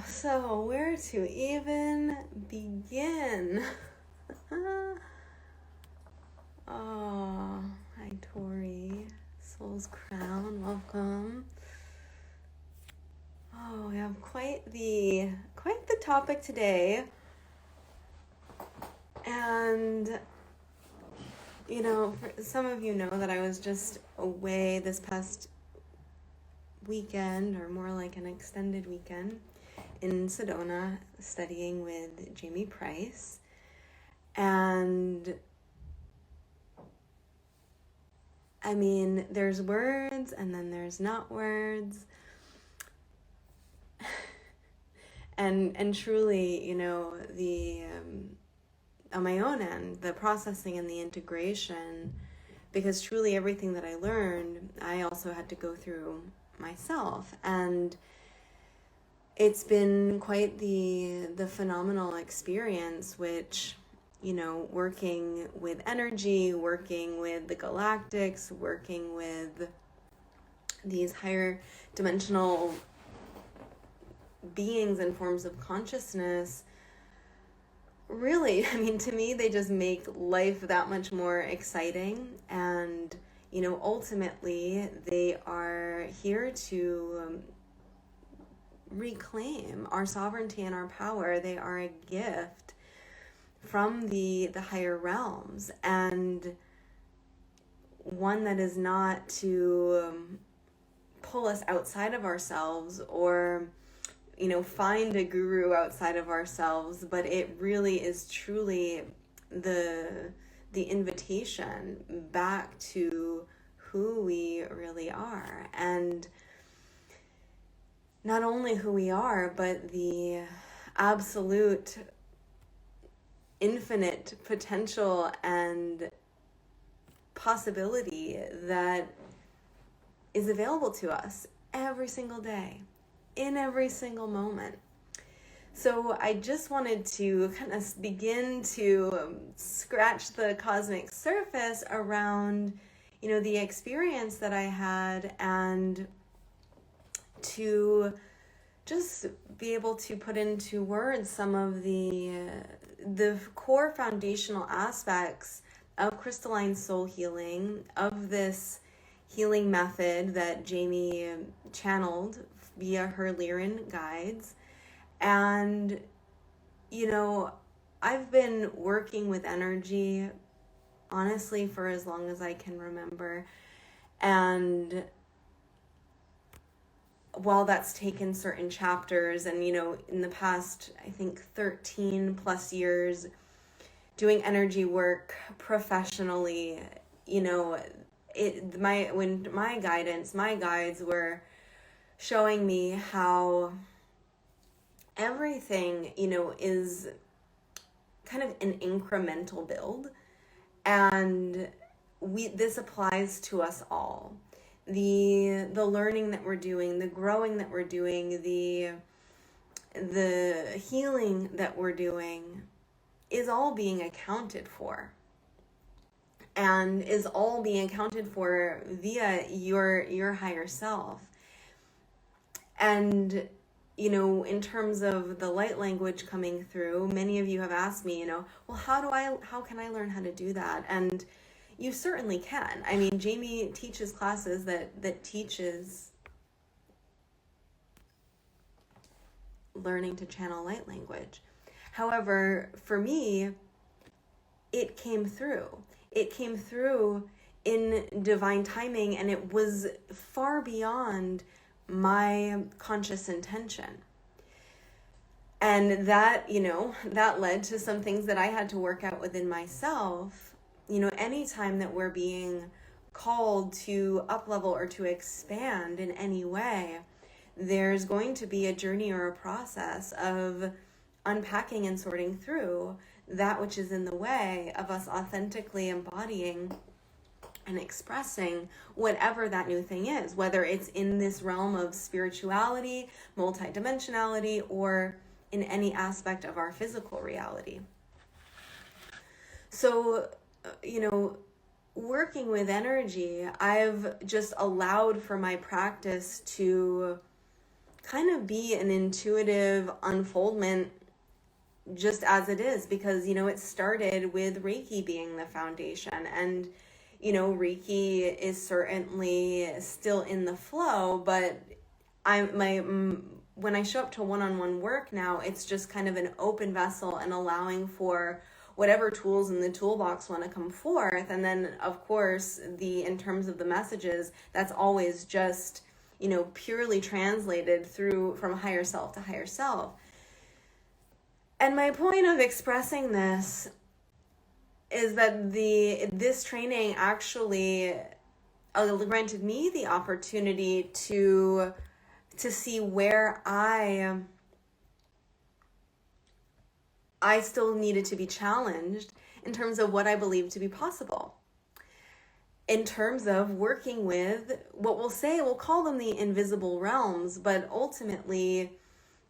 So where to even begin? Oh, hi Tori. Soul's Crown, welcome. Oh, we have quite the topic today. And some of you know that I was just away this past weekend, or more like an extended weekend, in Sedona studying with Jamie Price. And I mean, there's words and then there's not words. And truly, the on my own end, the processing and the integration, because truly everything that I learned, I also had to go through myself. And it's been quite the phenomenal experience, which, working with energy, working with the galactics, working with these higher dimensional beings and forms of consciousness, really, I mean, to me, they just make life that much more exciting. And, ultimately, they are here to reclaim our sovereignty and our power. They are a gift from the higher realms, and one that is not to pull us outside of ourselves or find a guru outside of ourselves, but it really is truly the invitation back to who we really are. And not only who we are, but the absolute infinite potential and possibility that is available to us every single day, in every single moment. So I just wanted to kind of begin to scratch the cosmic surface around, the experience that I had, and to just be able to put into words some of the core foundational aspects of crystalline soul healing, of this healing method that Jamie channeled via her Lyran guides. And, I've been working with energy, honestly, for as long as I can remember. And while that's taken certain chapters, and, in the past, I think 13 plus years doing energy work professionally, my guides were showing me how everything, is kind of an incremental build. And this applies to us all. The learning that we're doing, the growing that we're doing, the healing that we're doing is all being accounted for. And is all being accounted for via your higher self. And in terms of the light language coming through, many of you have asked me, well, how can I learn how to do that? And you certainly can. I mean, Jamie teaches classes that teaches learning to channel light language. However, for me, it came through. It came through in divine timing, and it was far beyond my conscious intention. And that, that led to some things that I had to work out within myself. Anytime that we're being called to up-level or to expand in any way, there's going to be a journey or a process of unpacking and sorting through that which is in the way of us authentically embodying and expressing whatever that new thing is, whether it's in this realm of spirituality, multidimensionality, or in any aspect of our physical reality. So, working with energy, I've just allowed for my practice to kind of be an intuitive unfoldment just as it is, because, it started with Reiki being the foundation, and, Reiki is certainly still in the flow, but when I show up to one-on-one work now, it's just kind of an open vessel and allowing for whatever tools in the toolbox want to come forth. And then, of course, in terms of the messages, that's always just, purely translated through from higher self to higher self. And my point of expressing this is that this training actually granted me the opportunity to see where I still needed to be challenged in terms of what I believe to be possible. In terms of working with what we'll call them the invisible realms, but ultimately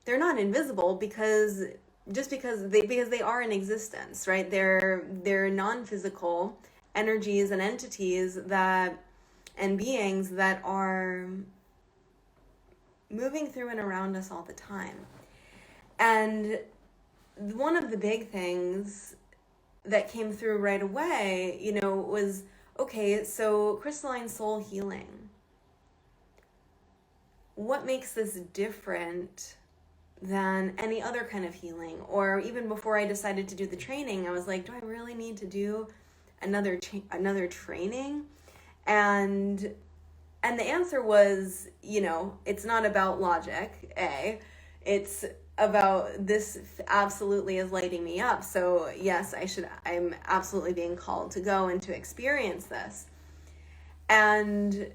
they're not invisible because they are in existence, right? They're non-physical energies and entities and beings that are moving through and around us all the time. And one of the big things that came through right away, was, okay, so crystalline soul healing. What makes this different than any other kind of healing? Or even before I decided to do the training, I was like, do I really need to do another training? And the answer was, it's not about logic, it's about this absolutely is lighting me up. So yes, I'm absolutely being called to go and to experience this. And,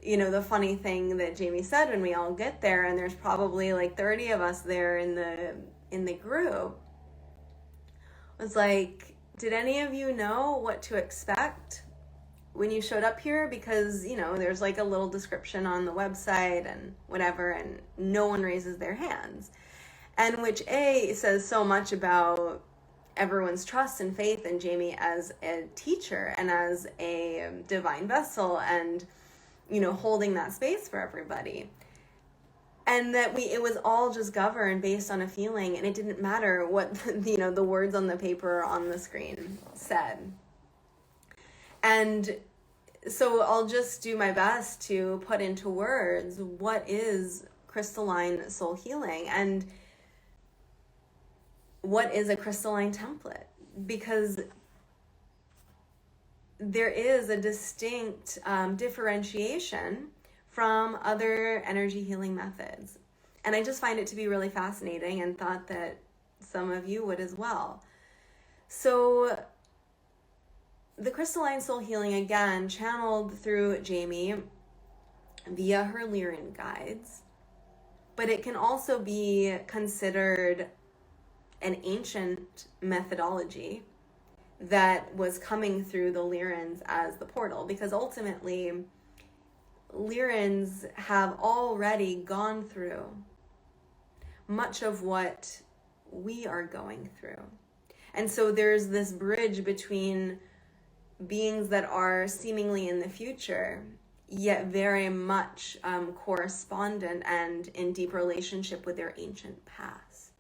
the funny thing that Jamie said when we all get there, and there's probably like 30 of us there in the group, was like, did any of you know what to expect when you showed up here? Because, there's like a little description on the website and whatever, and no one raises their hands. And which says so much about everyone's trust and faith in Jamie as a teacher and as a divine vessel, and, holding that space for everybody. And that it was all just governed based on a feeling, and it didn't matter what, the words on the paper or on the screen said. And so I'll just do my best to put into words what is crystalline soul healing and what is a crystalline template, because there is a distinct differentiation from other energy healing methods. And I just find it to be really fascinating, and thought that some of you would as well. So the crystalline soul healing, again, channeled through Jamie via her Lyran guides, but it can also be considered an ancient methodology that was coming through the Lyrans as the portal, because ultimately Lyrans have already gone through much of what we are going through. And so there's this bridge between beings that are seemingly in the future, yet very much correspondent and in deep relationship with their ancient past.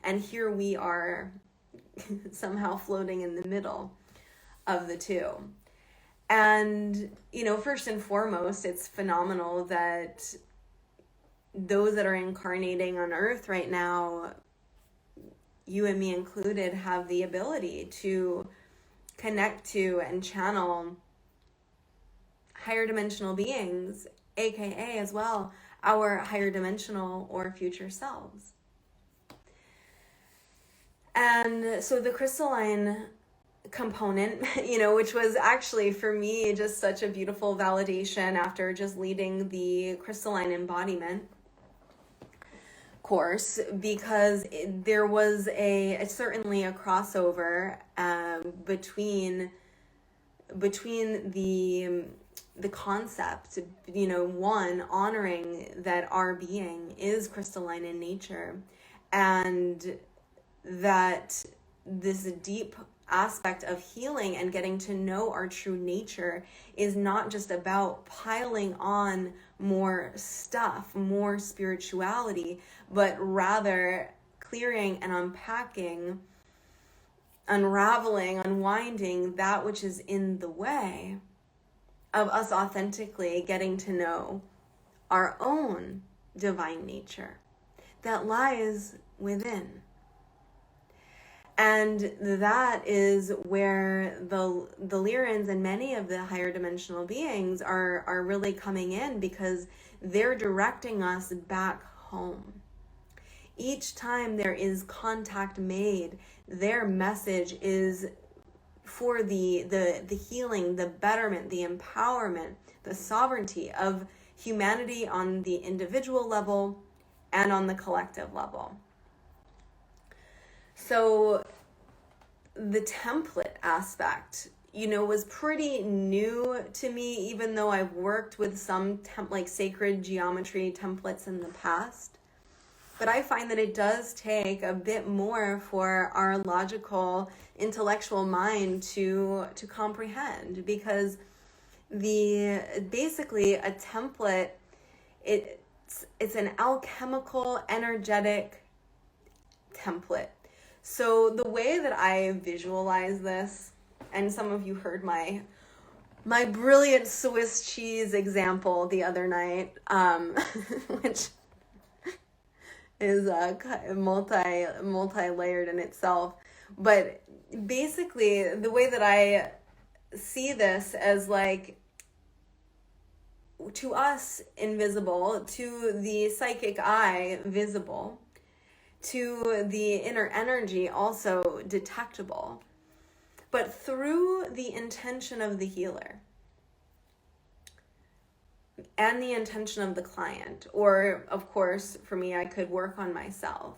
And here we are somehow floating in the middle of the two. And, first and foremost, it's phenomenal that those that are incarnating on Earth right now, you and me included, have the ability to connect to and channel higher dimensional beings, aka as well our higher dimensional or future selves. And so the crystalline component, which was actually for me just such a beautiful validation after just leading the crystalline embodiment course, because there was certainly a crossover between the concept, one, honoring that our being is crystalline in nature, and that this deep aspect of healing and getting to know our true nature is not just about piling on more stuff, more spirituality, but rather clearing and unpacking, unraveling, unwinding that which is in the way of us authentically getting to know our own divine nature that lies within. And that is where the Lyrans and many of the higher dimensional beings are really coming in, because they're directing us back home. Each time there is contact made, their message is for the healing, the betterment, the empowerment, the sovereignty of humanity on the individual level and on the collective level. So the template aspect, was pretty new to me, even though I've worked with some like sacred geometry templates in the past. But I find that it does take a bit more for our logical, intellectual mind to comprehend, because basically a template, it's an alchemical, energetic template. So the way that I visualize this, and some of you heard my brilliant Swiss cheese example the other night, which is multi-layered in itself. But basically, the way that I see this as, like, to us invisible, to the psychic eye visible, to the inner energy also detectable, but through the intention of the healer and the intention of the client, or of course for me, I could work on myself.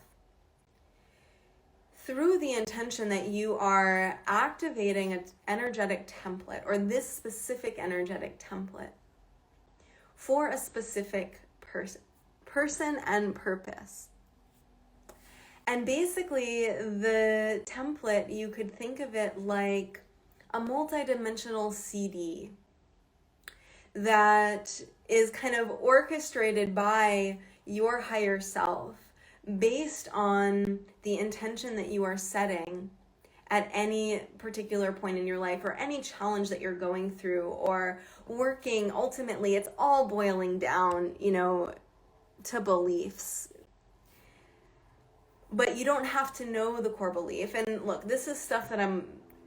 Through the intention that you are activating an energetic template, or this specific energetic template for a specific person and purpose. And basically, the template, you could think of it like a multidimensional CD that is kind of orchestrated by your higher self based on the intention that you are setting at any particular point in your life, or any challenge that you're going through or working. Ultimately, it's all boiling down, to beliefs. But you don't have to know the core belief. And look, this is stuff that I'm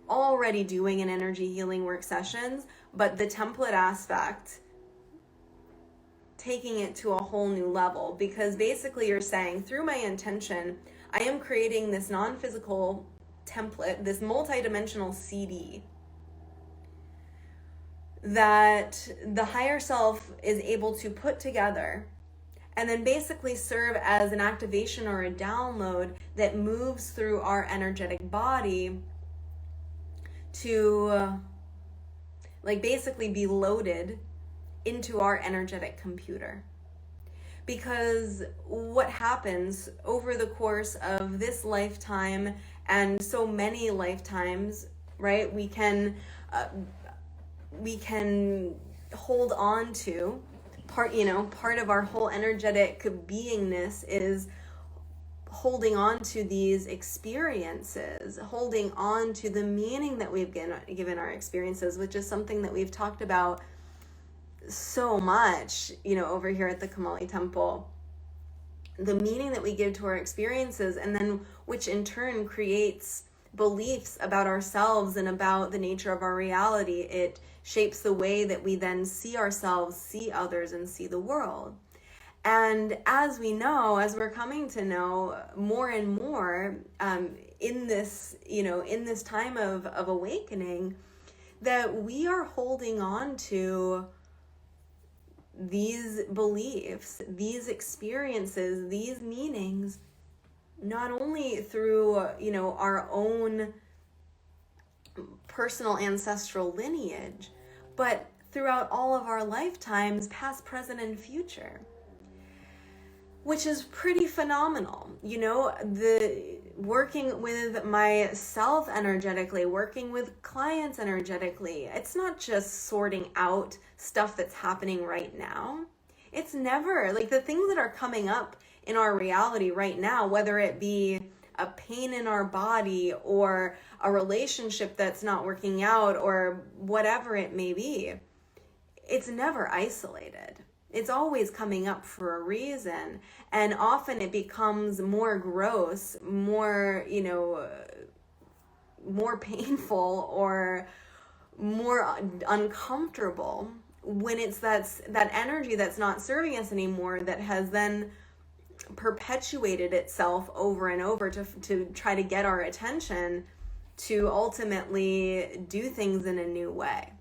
already doing in energy healing work sessions, but the template aspect, taking it to a whole new level, because basically you're saying, through my intention, I am creating this non-physical template, this multidimensional CD that the higher self is able to put together, and then basically serve as an activation or a download that moves through our energetic body to basically be loaded into our energetic computer. Because what happens over the course of this lifetime and so many lifetimes, right? We can hold on to part of our whole energetic beingness is holding on to these experiences, holding on to the meaning that we've given our experiences, which is something that we've talked about so much, over here at the Kamali Temple. The meaning that we give to our experiences, and then which in turn creates beliefs about ourselves and about the nature of our reality. It shapes the way that we then see ourselves, see others, and see the world. And as we know, as we're coming to know more and more in this time of awakening, that we are holding on to these beliefs, these experiences, these meanings, not only through, our own personal ancestral lineage, but throughout all of our lifetimes, past, present, and future, which is pretty phenomenal. working with myself energetically, working with clients energetically. It's not just sorting out stuff that's happening right now. It's never like the things that are coming up in our reality right now, whether it be a pain in our body or a relationship that's not working out or whatever it may be. It's never isolated. It's always coming up for a reason. And often it becomes more gross, more, more painful or more uncomfortable when it's that energy that's not serving us anymore that has then perpetuated itself over and over to try to get our attention to ultimately do things in a new way.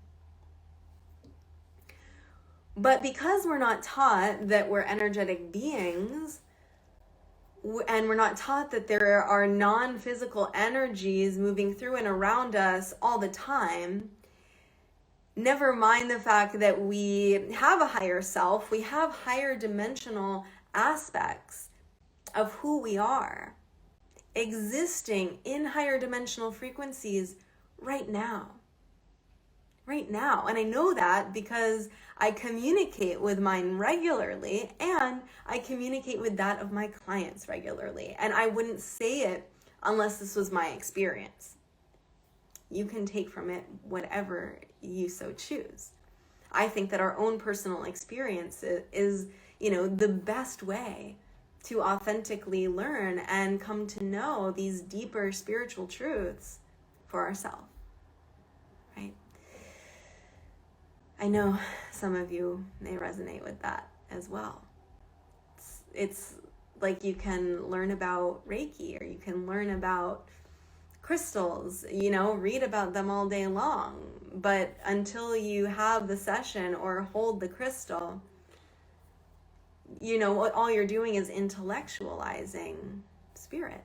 But because we're not taught that we're energetic beings, and we're not taught that there are non-physical energies moving through and around us all the time, never mind the fact that we have a higher self, we have higher dimensional aspects of who we are, existing in higher dimensional frequencies right now. Right now. And I know that because I communicate with mine regularly, and I communicate with that of my clients regularly. And I wouldn't say it unless this was my experience. You can take from it whatever you so choose. I think that our own personal experience is the best way to authentically learn and come to know these deeper spiritual truths for ourselves. Right? I know some of you may resonate with that as well. It's like you can learn about Reiki, or you can learn about crystals, read about them all day long. But until you have the session or hold the crystal, all you're doing is intellectualizing spirit.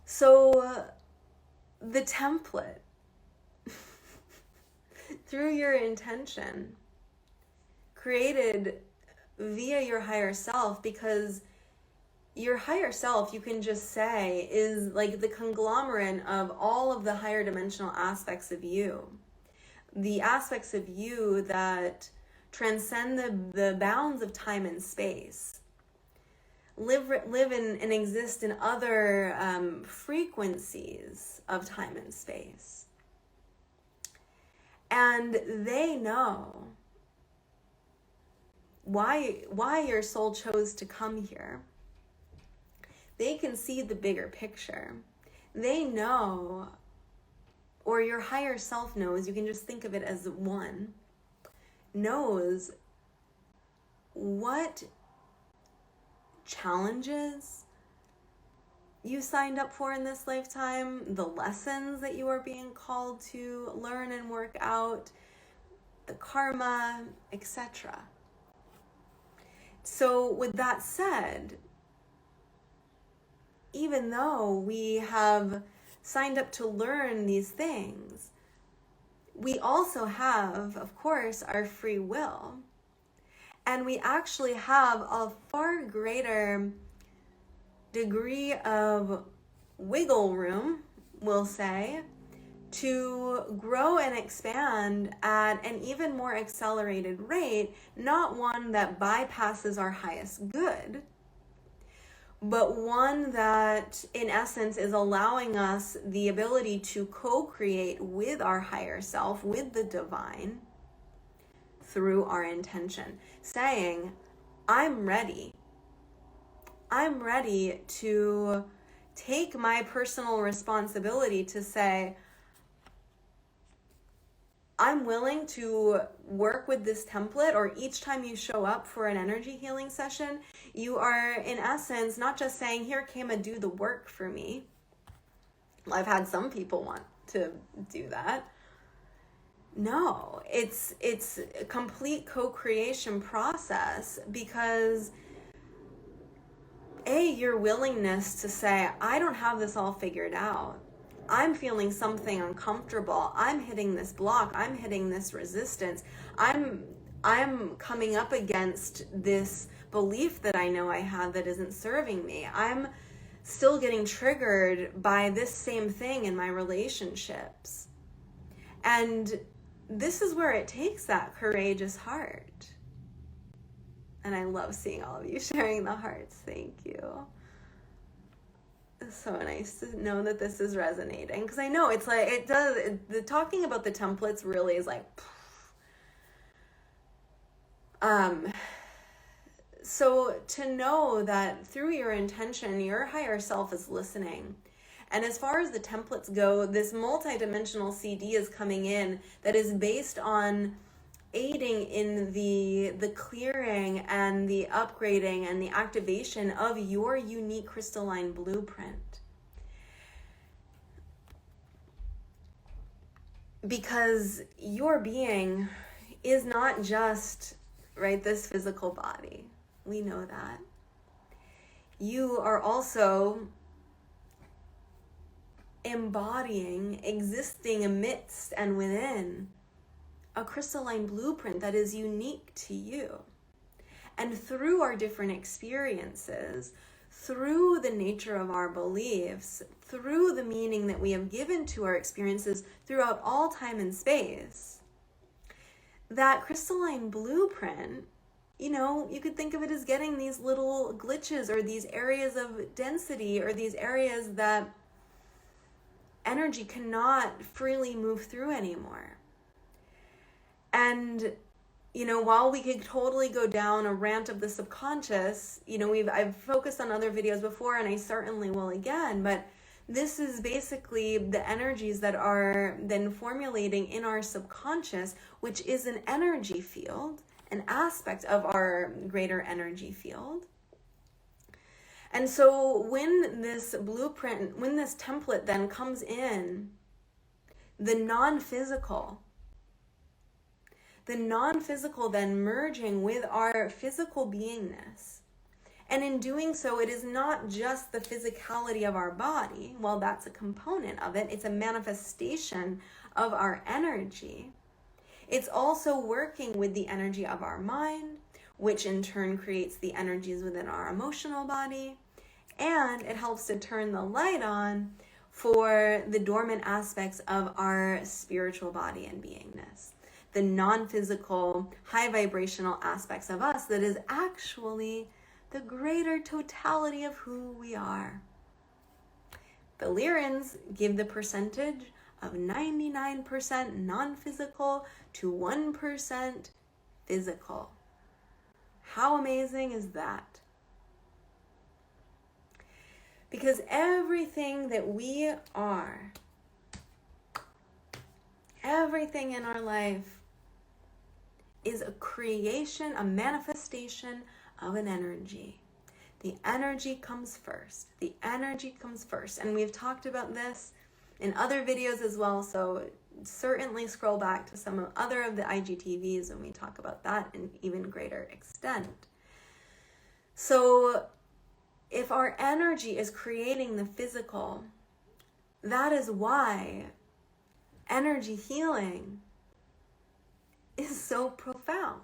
So the template, through your intention, created via your higher self, because your higher self, you can just say, is like the conglomerate of all of the higher dimensional aspects of you. The aspects of you that transcend the bounds of time and space. Live in and exist in other frequencies of time and space. And they know why your soul chose to come here. They can see the bigger picture. They know, or your higher self knows, you can just think of it as one, knows what challenges you signed up for in this lifetime, the lessons that you are being called to learn and work out, the karma, etc. So with that said, even though we have signed up to learn these things, we also have, of course, our free will. And we actually have a far greater degree of wiggle room, we'll say, to grow and expand at an even more accelerated rate, not one that bypasses our highest good, but one that in essence is allowing us the ability to co-create with our higher self, with the divine, through our intention, saying, I'm ready to take my personal responsibility to say, I'm willing to work with this template, or each time you show up for an energy healing session, you are in essence not just saying, here, Kama, do the work for me. I've had some people want to do that. No, it's a complete co-creation process, because your willingness to say, I don't have this all figured out. I'm feeling something uncomfortable. I'm hitting this block. I'm hitting this resistance. I'm coming up against this belief that I know I have that isn't serving me. I'm still getting triggered by this same thing in my relationships. And this is where it takes that courageous heart. And I love seeing all of you sharing the hearts. Thank you. It's so nice to know that this is resonating, because I know it's like, it does, the talking about the templates really is like, so to know that through your intention, your higher self is listening. And as far as the templates go, this multidimensional CD is coming in that is based on aiding in the clearing and the upgrading and the activation of your unique crystalline blueprint. Because your being is not just, right, this physical body. We know that. You are also embodying, existing amidst and within a crystalline blueprint that is unique to you. And through our different experiences, through the nature of our beliefs, through the meaning that we have given to our experiences throughout all time and space, that crystalline blueprint, you know, you could think of it as getting these little glitches or these areas of density or these areas that energy cannot freely move through anymore. And, you know, while we could totally go down a rant of the subconscious, you know, I've focused on other videos before, and I certainly will again, but this is basically the energies that are then formulating in our subconscious, which is an energy field, an aspect of our greater energy field. And so when this blueprint, when this template then comes in, the non-physical then merging with our physical beingness. And in doing so, it is not just the physicality of our body. Well, that's a component of it. It's a manifestation of our energy. It's also working with the energy of our mind, which in turn creates the energies within our emotional body. And it helps to turn the light on for the dormant aspects of our spiritual body and beingness. The non-physical, high vibrational aspects of us that is actually the greater totality of who we are. The Lyrans give the percentage of 99% non-physical to 1% physical. How amazing is that? Because everything that we are, everything in our life is a creation, a manifestation of an energy. The energy comes first. The energy comes first. And we've talked about this in other videos as well, so certainly scroll back to some other of the IGTVs when we talk about that in even greater extent. So if our energy is creating the physical, that is why energy healing is so profound.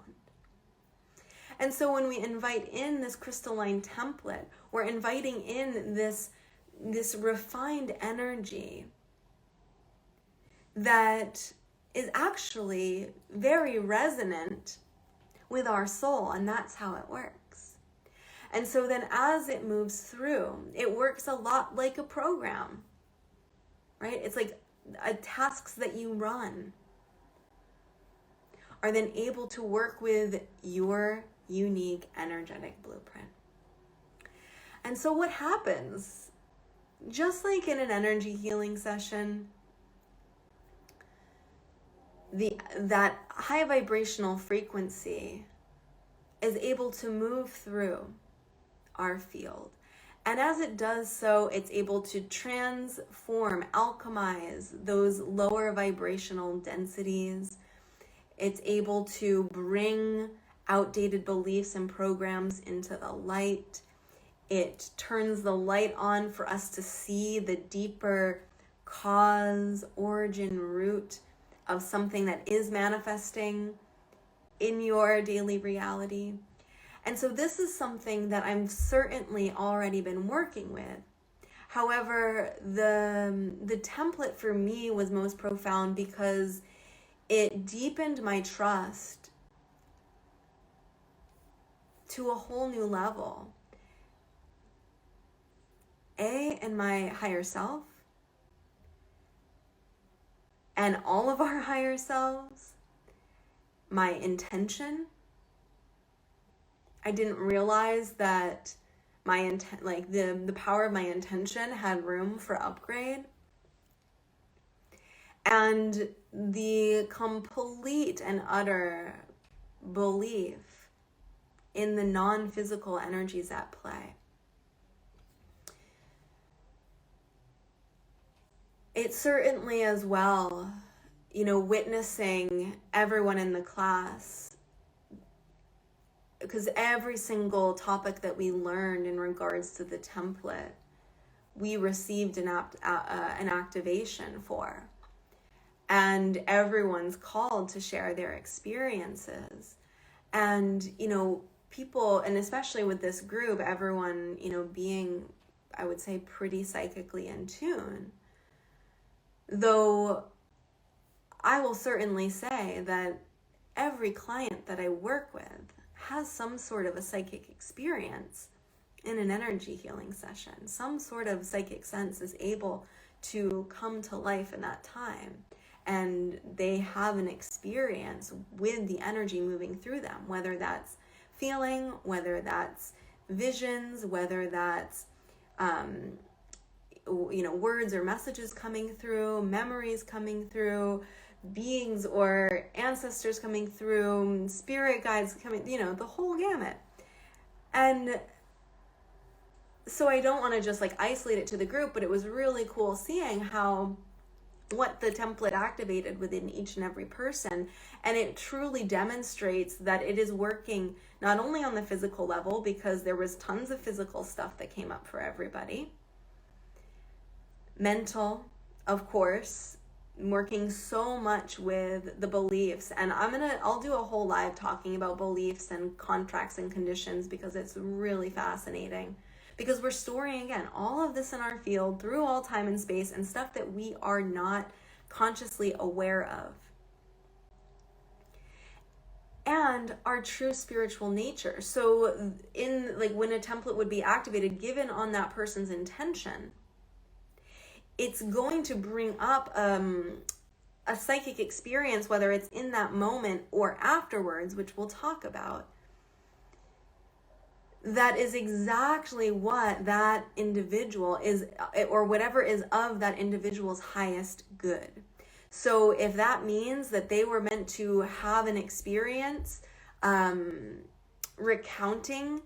And so when we invite in this crystalline template, we're inviting in this refined energy that is actually very resonant with our soul, and that's how it works. And so then as it moves through, it works a lot like a program, right? It's like tasks that you run are then able to work with your unique energetic blueprint. And so what happens, just like in an energy healing session, that high vibrational frequency is able to move through our field. And as it does so, it's able to transform, alchemize those lower vibrational densities. It's able to bring outdated beliefs and programs into the light. It turns the light on for us to see the deeper cause, origin, root of something that is manifesting in your daily reality. And so this is something that I've certainly already been working with. However, the template for me was most profound because it deepened my trust to a whole new level. In my higher self and all of our higher selves, my intention. I didn't realize that my intent, like the power of my intention had room for upgrade. And the complete and utter belief in the non-physical energies at play. It certainly as well, witnessing everyone in the class, because every single topic that we learned in regards to the template, we received an activation for. And everyone's called to share their experiences. And, people, and especially with this group, everyone, being, I would say, pretty psychically in tune. Though I will certainly say that every client that I work with has some sort of a psychic experience in an energy healing session. Some sort of psychic sense is able to come to life in that time. And they have an experience with the energy moving through them, whether that's feeling, whether that's visions, whether that's words or messages coming through, memories coming through, beings or ancestors coming through, spirit guides coming, the whole gamut. And so I don't want to just isolate it to the group, but it was really cool seeing what the template activated within each and every person. And it truly demonstrates that it is working not only on the physical level, because there was tons of physical stuff that came up for everybody. Mental, of course, working so much with the beliefs. And I'll do a whole live talking about beliefs and contracts and conditions, because it's really fascinating. Because we're storing, again, all of this in our field through all time and space, and stuff that we are not consciously aware of. And our true spiritual nature. So when a template would be activated, given on that person's intention, it's going to bring up a psychic experience, whether it's in that moment or afterwards, which we'll talk about. That is exactly what that individual is, or whatever is of that individual's highest good. So if that means that they were meant to have an experience recounting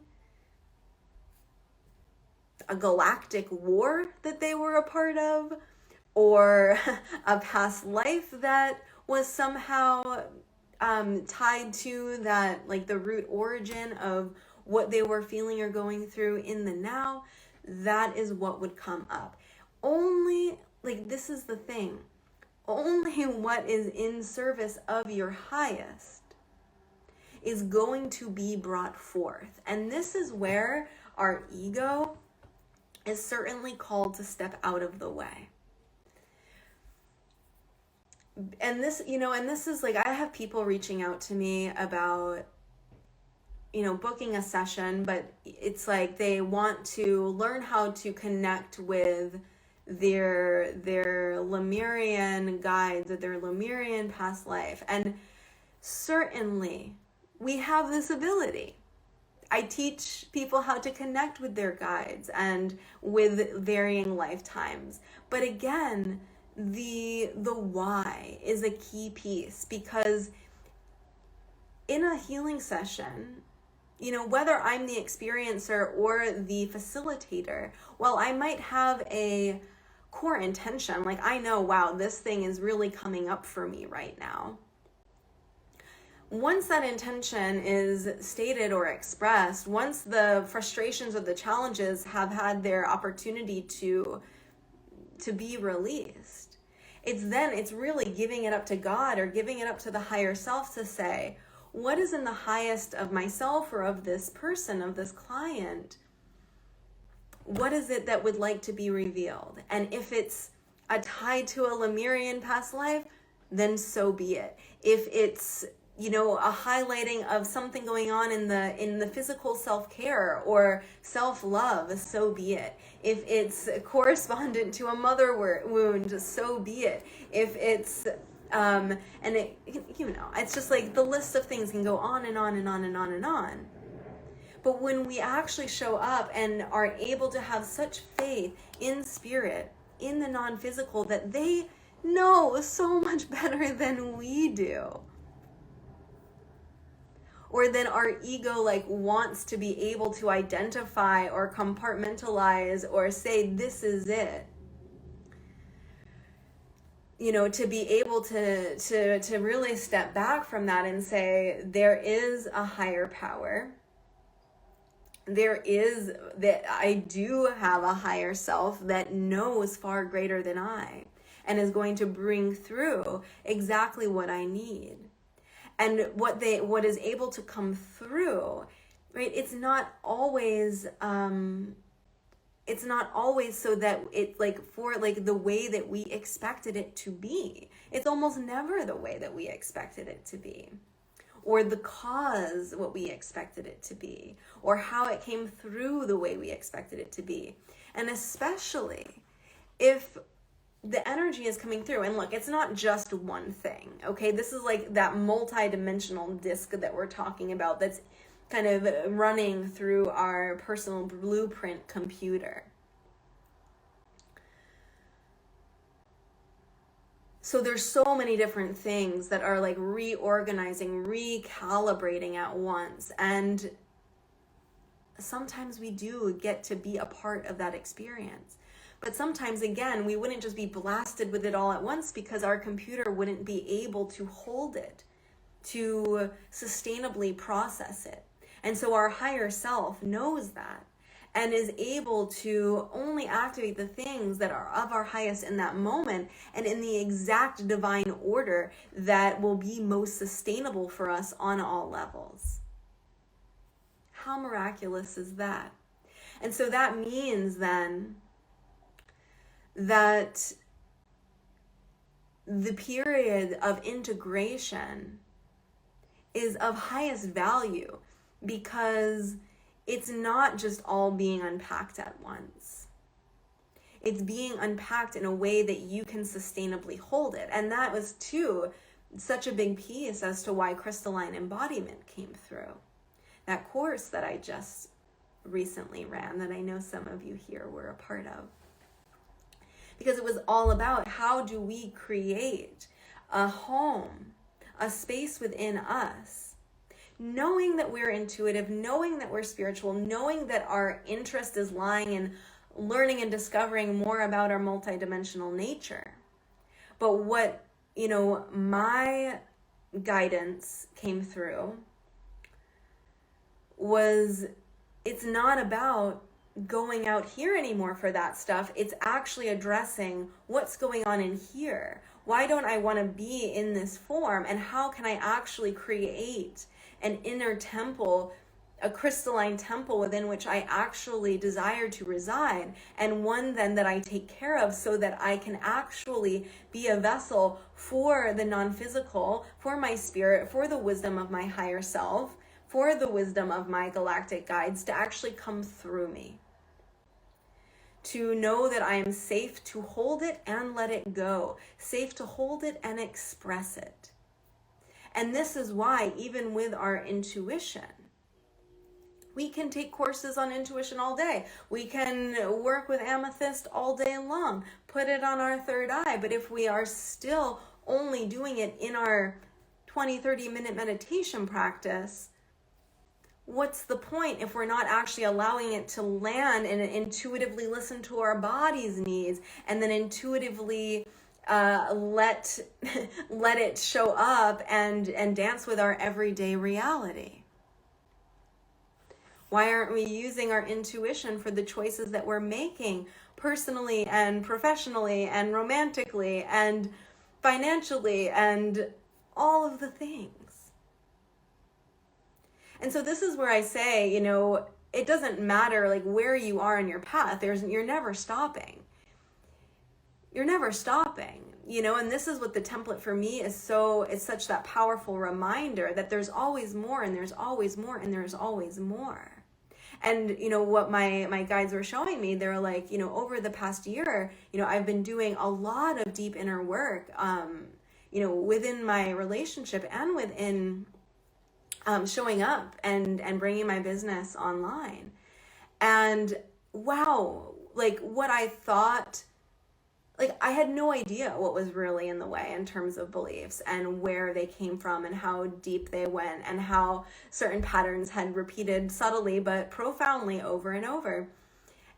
a galactic war that they were a part of, or a past life that was somehow tied to that, the root origin of what they were feeling or going through in the now, that is what would come up. Only, this is the thing, only what is in service of your highest is going to be brought forth. And this is where our ego is certainly called to step out of the way. And this is I have people reaching out to me about, booking a session, but it's they want to learn how to connect with their Lemurian guides or their Lemurian past life. And certainly we have this ability. I teach people how to connect with their guides and with varying lifetimes. But again, the why is a key piece, because in a healing session, whether I'm the experiencer or the facilitator, while I might have a core intention, I know, wow, this thing is really coming up for me right now. Once that intention is stated or expressed, once the frustrations or the challenges have had their opportunity to be released, it's really giving it up to God or giving it up to the higher self to say, what is in the highest of myself or of this person, of this client? what is it that would like to be revealed? And if it's tied to a Lemurian past life, then so be it. If it's, you know, a highlighting of something going on in the physical self-care or self-love, so be it. If it's correspondent to a mother wound, so be it. If it's and it, you know, it's just like the list of things can go on and on and on and on and on. But when we actually show up and are able to have such faith in spirit, in the non-physical, that they know so much better than we do, or then our ego like wants to be able to identify or compartmentalize or say this is it, you know, to be able to really step back from that and say there is a higher power, there is, that I do have a higher self that knows far greater than I and is going to bring through exactly what I need. And what is able to come through, right? It's not always so that it like for like the way that we expected it to be. It's almost never the way that we expected it to be, or the cause what we expected it to be, or how it came through the way we expected it to be. And especially if the energy is coming through, and look, it's not just one thing, okay? This is like that multi-dimensional disc that we're talking about that's kind of running through our personal blueprint computer. So there's so many different things that are like reorganizing, recalibrating at once. And sometimes we do get to be a part of that experience. But sometimes, again, we wouldn't just be blasted with it all at once because our computer wouldn't be able to hold it, to sustainably process it. And so our higher self knows that and is able to only activate the things that are of our highest in that moment and in the exact divine order that will be most sustainable for us on all levels. How miraculous is that? And so that means then that the period of integration is of highest value because it's not just all being unpacked at once. It's being unpacked in a way that you can sustainably hold it. And that was too such a big piece as to why Crystalline embodiment came through. That course that I just recently ran, that I know some of you here were a part of. Because it was all about how do we create a home, a space within us, knowing that we're intuitive, knowing that we're spiritual, knowing that our interest is lying in learning and discovering more about our multidimensional nature. But what, you know, my guidance came through was it's not about going out here anymore for that stuff. It's actually addressing what's going on in here. Why don't I want to be in this form? And how can I actually create an inner temple, a crystalline temple within which I actually desire to reside, and one then that I take care of so that I can actually be a vessel for the non-physical, for my spirit, for the wisdom of my higher self, for the wisdom of my galactic guides to actually come through me. To know that I am safe to hold it and let it go, safe to hold it and express it. And this is why, even with our intuition, we can take courses on intuition all day. We can work with amethyst all day long, put it on our third eye. But if we are still only doing it in our 20-30 minute meditation practice, what's the point if we're not actually allowing it to land and intuitively listen to our body's needs and then intuitively let it show up and dance with our everyday reality? Why aren't we using our intuition for the choices that we're making personally and professionally and romantically and financially and all of the things? And so this is where I say, you know, it doesn't matter like where you are in your path. You're never stopping. You're never stopping, you know, and this is what the template for me is. It's such that powerful reminder that there's always more, and there's always more, and there's always more. And, you know, what my guides were showing me, they were like, you know, over the past year, you know, I've been doing a lot of deep inner work, you know, within my relationship and within showing up and bringing my business online. And wow, like what I thought, like I had no idea what was really in the way in terms of beliefs and where they came from and how deep they went and how certain patterns had repeated subtly but profoundly over and over.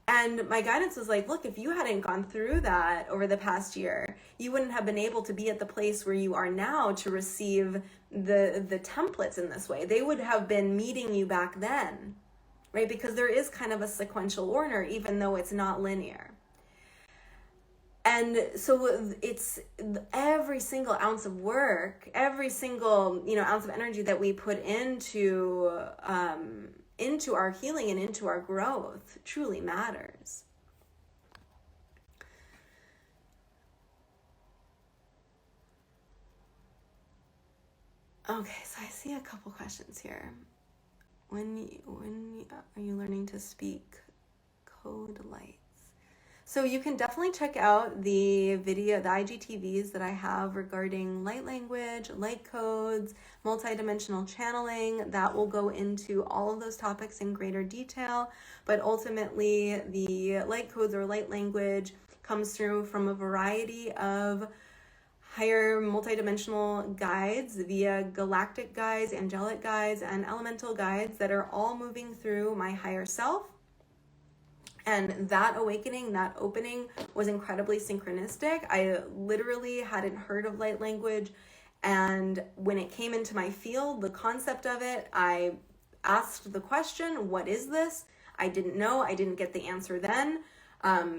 And my guidance was like, look, if you hadn't gone through that over the past year, you wouldn't have been able to be at the place where you are now to receive the templates in this way. They would have been meeting you back then, right? Because there is kind of a sequential order, even though it's not linear. And so it's every single ounce of work, every single, you know, ounce of energy that we put into our healing and into our growth truly matters. Okay, so I see a couple questions here. When are you learning to speak code lights? So you can definitely check out the video, the IGTVs that I have regarding light language, light codes, multidimensional channeling. That will go into all of those topics in greater detail. But ultimately, the light codes or light language comes through from a variety of higher multidimensional guides via galactic guides, angelic guides, and elemental guides that are all moving through my higher self. And that awakening, that opening was incredibly synchronistic. I literally hadn't heard of light language. And when it came into my field, the concept of it, I asked the question, what is this? I didn't know. I didn't get the answer then.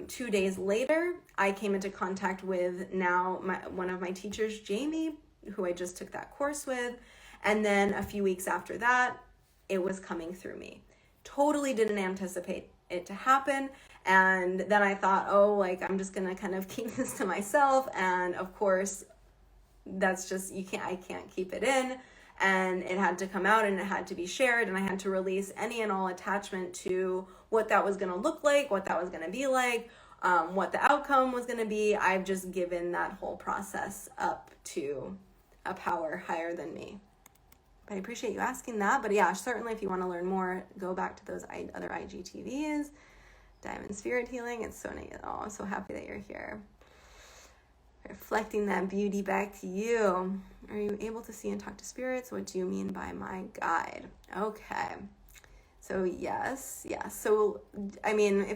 2 days later, I came into contact with now one of my teachers, Jamie, who I just took that course with. And then a few weeks after that, it was coming through me. Totally didn't anticipate it to happen. And then I thought, oh, like I'm just gonna kind of keep this to myself. And of course, that's just, I can't keep it in. And it had to come out and it had to be shared. And I had to release any and all attachment to what that was gonna look like, what that was gonna be like, what the outcome was gonna be. I've just given that whole process up to a power higher than me. But I appreciate you asking that. But yeah, certainly if you want to learn more, go back to those other IGTVs. Diamond Spirit Healing. It's so nice. Oh, I'm so happy that you're here. Reflecting that beauty back to you. Are you able to see and talk to spirits? What do you mean by my guide? Okay. So yes. So, I mean,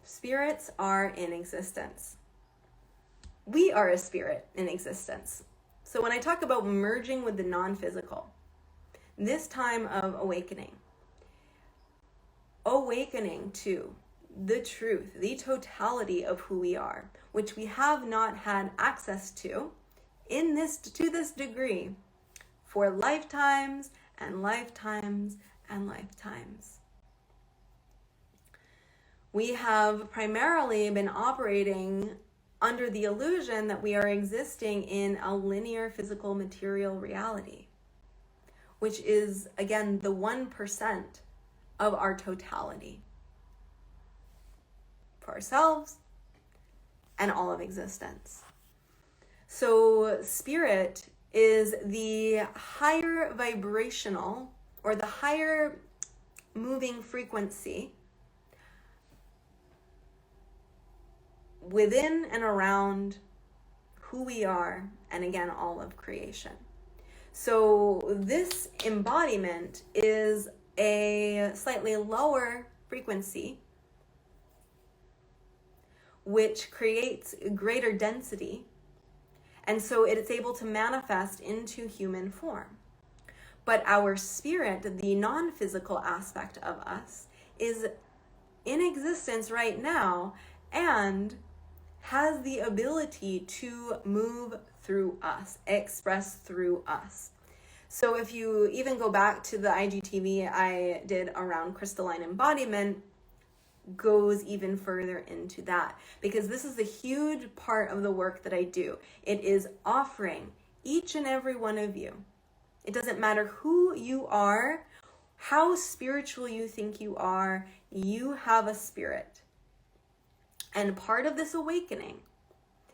spirits are in existence. We are a spirit in existence. So when I talk about merging with the non-physical, this time of awakening to the truth, the totality of who we are, which we have not had access to to this degree for lifetimes and lifetimes and lifetimes. We have primarily been operating under the illusion that we are existing in a linear physical material reality, which is, again, the 1% of our totality for ourselves and all of existence. So spirit is the higher vibrational or the higher moving frequency within and around who we are, and again, all of creation. So this embodiment is a slightly lower frequency, which creates greater density, and so it's able to manifest into human form. But our spirit, the non-physical aspect of us, is in existence right now and has the ability to move through us, express through us. So if you even go back to the IGTV I did around crystalline embodiment, goes even further into that, because this is a huge part of the work that I do. It is offering each and every one of you. It doesn't matter who you are, how spiritual you think you are, you have a spirit. And part of this awakening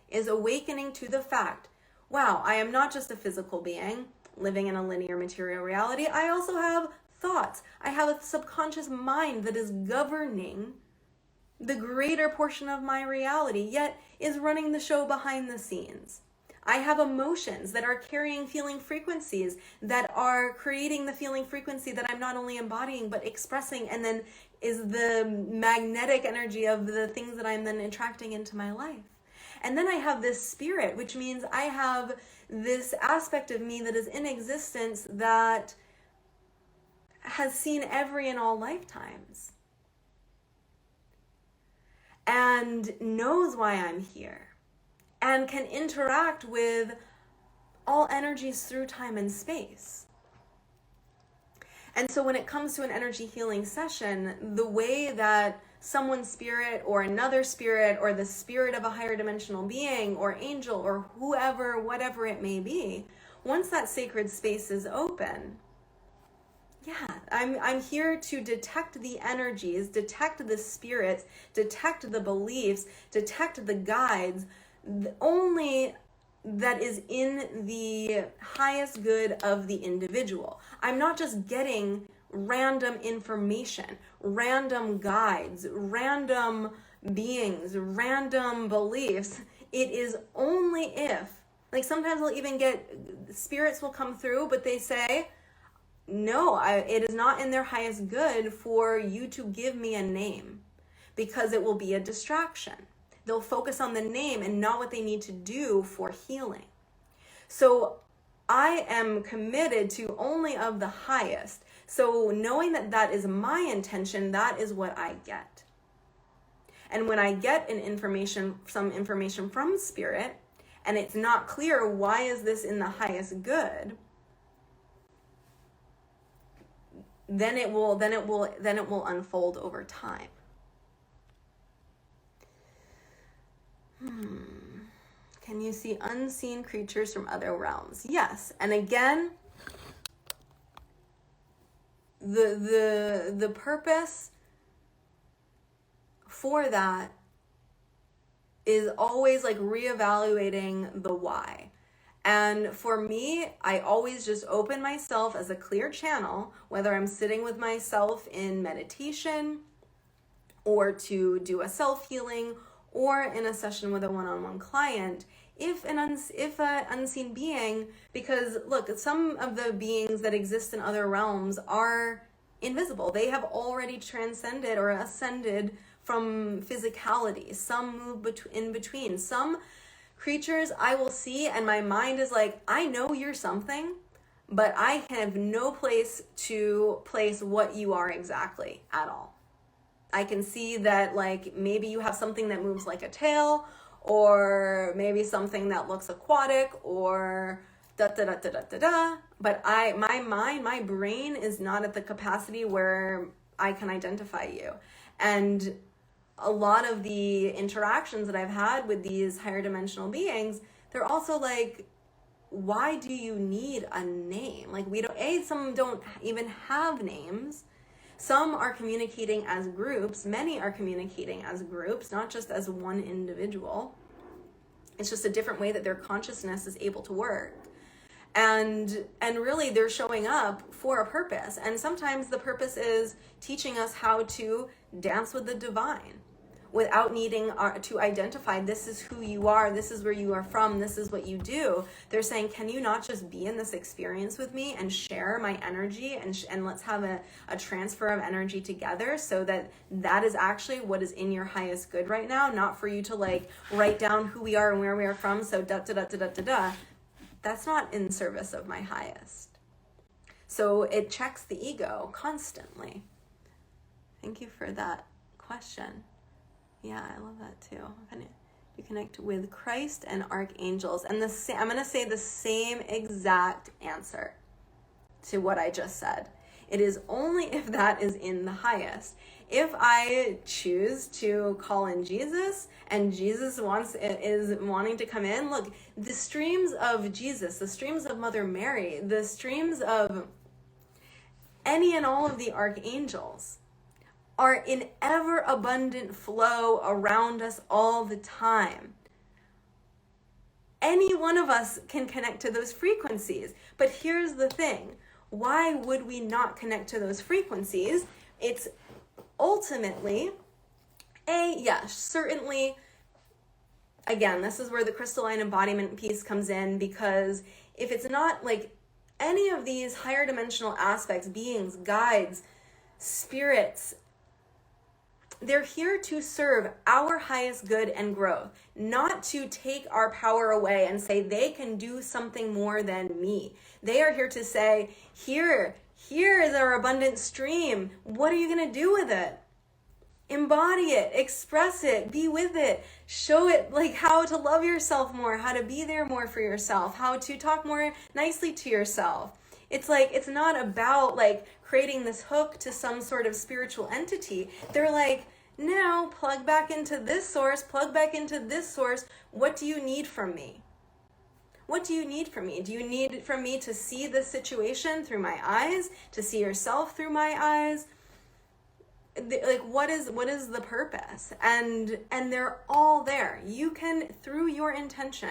is awakening to the fact, wow, I am not just a physical being living in a linear material reality. I also have thoughts. I have a subconscious mind that is governing the greater portion of my reality, yet is running the show behind the scenes. I have emotions that are carrying feeling frequencies that are creating the feeling frequency that I'm not only embodying but expressing, and then is the magnetic energy of the things that I'm then attracting into my life. And then I have this spirit, which means I have this aspect of me that is in existence that has seen every and all lifetimes and knows why I'm here and can interact with all energies through time and space. And so when it comes to an energy healing session, the way that someone's spirit or another spirit or the spirit of a higher dimensional being or angel or whoever, whatever it may be, once that sacred space is open, yeah, I'm here to detect the energies, detect the spirits, detect the beliefs, detect the guides, only that is in the highest good of the individual. I'm not just getting random information, random guides, random beings, random beliefs. It is only if, like sometimes I'll even get, spirits will come through, but they say, no, it is not in their highest good for you to give me a name, because it will be a distraction. They'll focus on the name and not what they need to do for healing. So I am committed to only of the highest. So knowing that that is my intention, that is what I get. And when I get some information from spirit, and it's not clear why is this in the highest good, then it will unfold over time. Can you see unseen creatures from other realms? Yes. And again, the purpose for that is always like reevaluating the why. And for me, I always just open myself as a clear channel, whether I'm sitting with myself in meditation or to do a self-healing or in a session with a one-on-one client. If an unseen being, because look, some of the beings that exist in other realms are invisible. They have already transcended or ascended from physicality. Some move in between. Some creatures I will see and my mind is like, I know you're something, but I have no place to place what you are exactly at all. I can see that like maybe you have something that moves like a tail, or maybe something that looks aquatic, or da da da da da da da. But my brain is not at the capacity where I can identify you. And a lot of the interactions that I've had with these higher dimensional beings, they're also like, why do you need a name? Like some don't even have names. Some are communicating as groups. Many are communicating as groups, not just as one individual. It's just a different way that their consciousness is able to work. And really they're showing up for a purpose. And sometimes the purpose is teaching us how to dance with the divine without needing to identify, this is who you are, this is where you are from, this is what you do. They're saying, can you not just be in this experience with me and share my energy and let's have a transfer of energy together, so that is actually what is in your highest good right now, not for you to like write down who we are and where we are from, so da da da da da da da. That's not in service of my highest. So it checks the ego constantly. Thank you for that question. Yeah, I love that too. You connect with Christ and archangels. And I'm going to say the same exact answer. to what I just said. It is only if that is in the highest. If I choose to call in Jesus and Jesus is wanting to come in, look, the streams of Jesus, the streams of Mother Mary, the streams of any and all of the archangels are in ever abundant flow around us all the time. Any one of us can connect to those frequencies. But here's the thing. Why would we not connect to those frequencies? It's ultimately, certainly, again, this is where the crystalline embodiment piece comes in, because if it's not like any of these higher dimensional aspects, beings, guides, spirits, they're here to serve our highest good and growth, not to take our power away and say they can do something more than me. They are here to say, here is our abundant stream. What are you going to do with it? Embody it, express it, be with it, show it like how to love yourself more, how to be there more for yourself, how to talk more nicely to yourself. It's like, it's not about like creating this hook to some sort of spiritual entity. They're like, now plug back into this source, plug back into this source. What do you need from me? What do you need from me? Do you need from me to see this situation through my eyes, to see yourself through my eyes? Like, what is the purpose? And they're all there. You can, through your intention,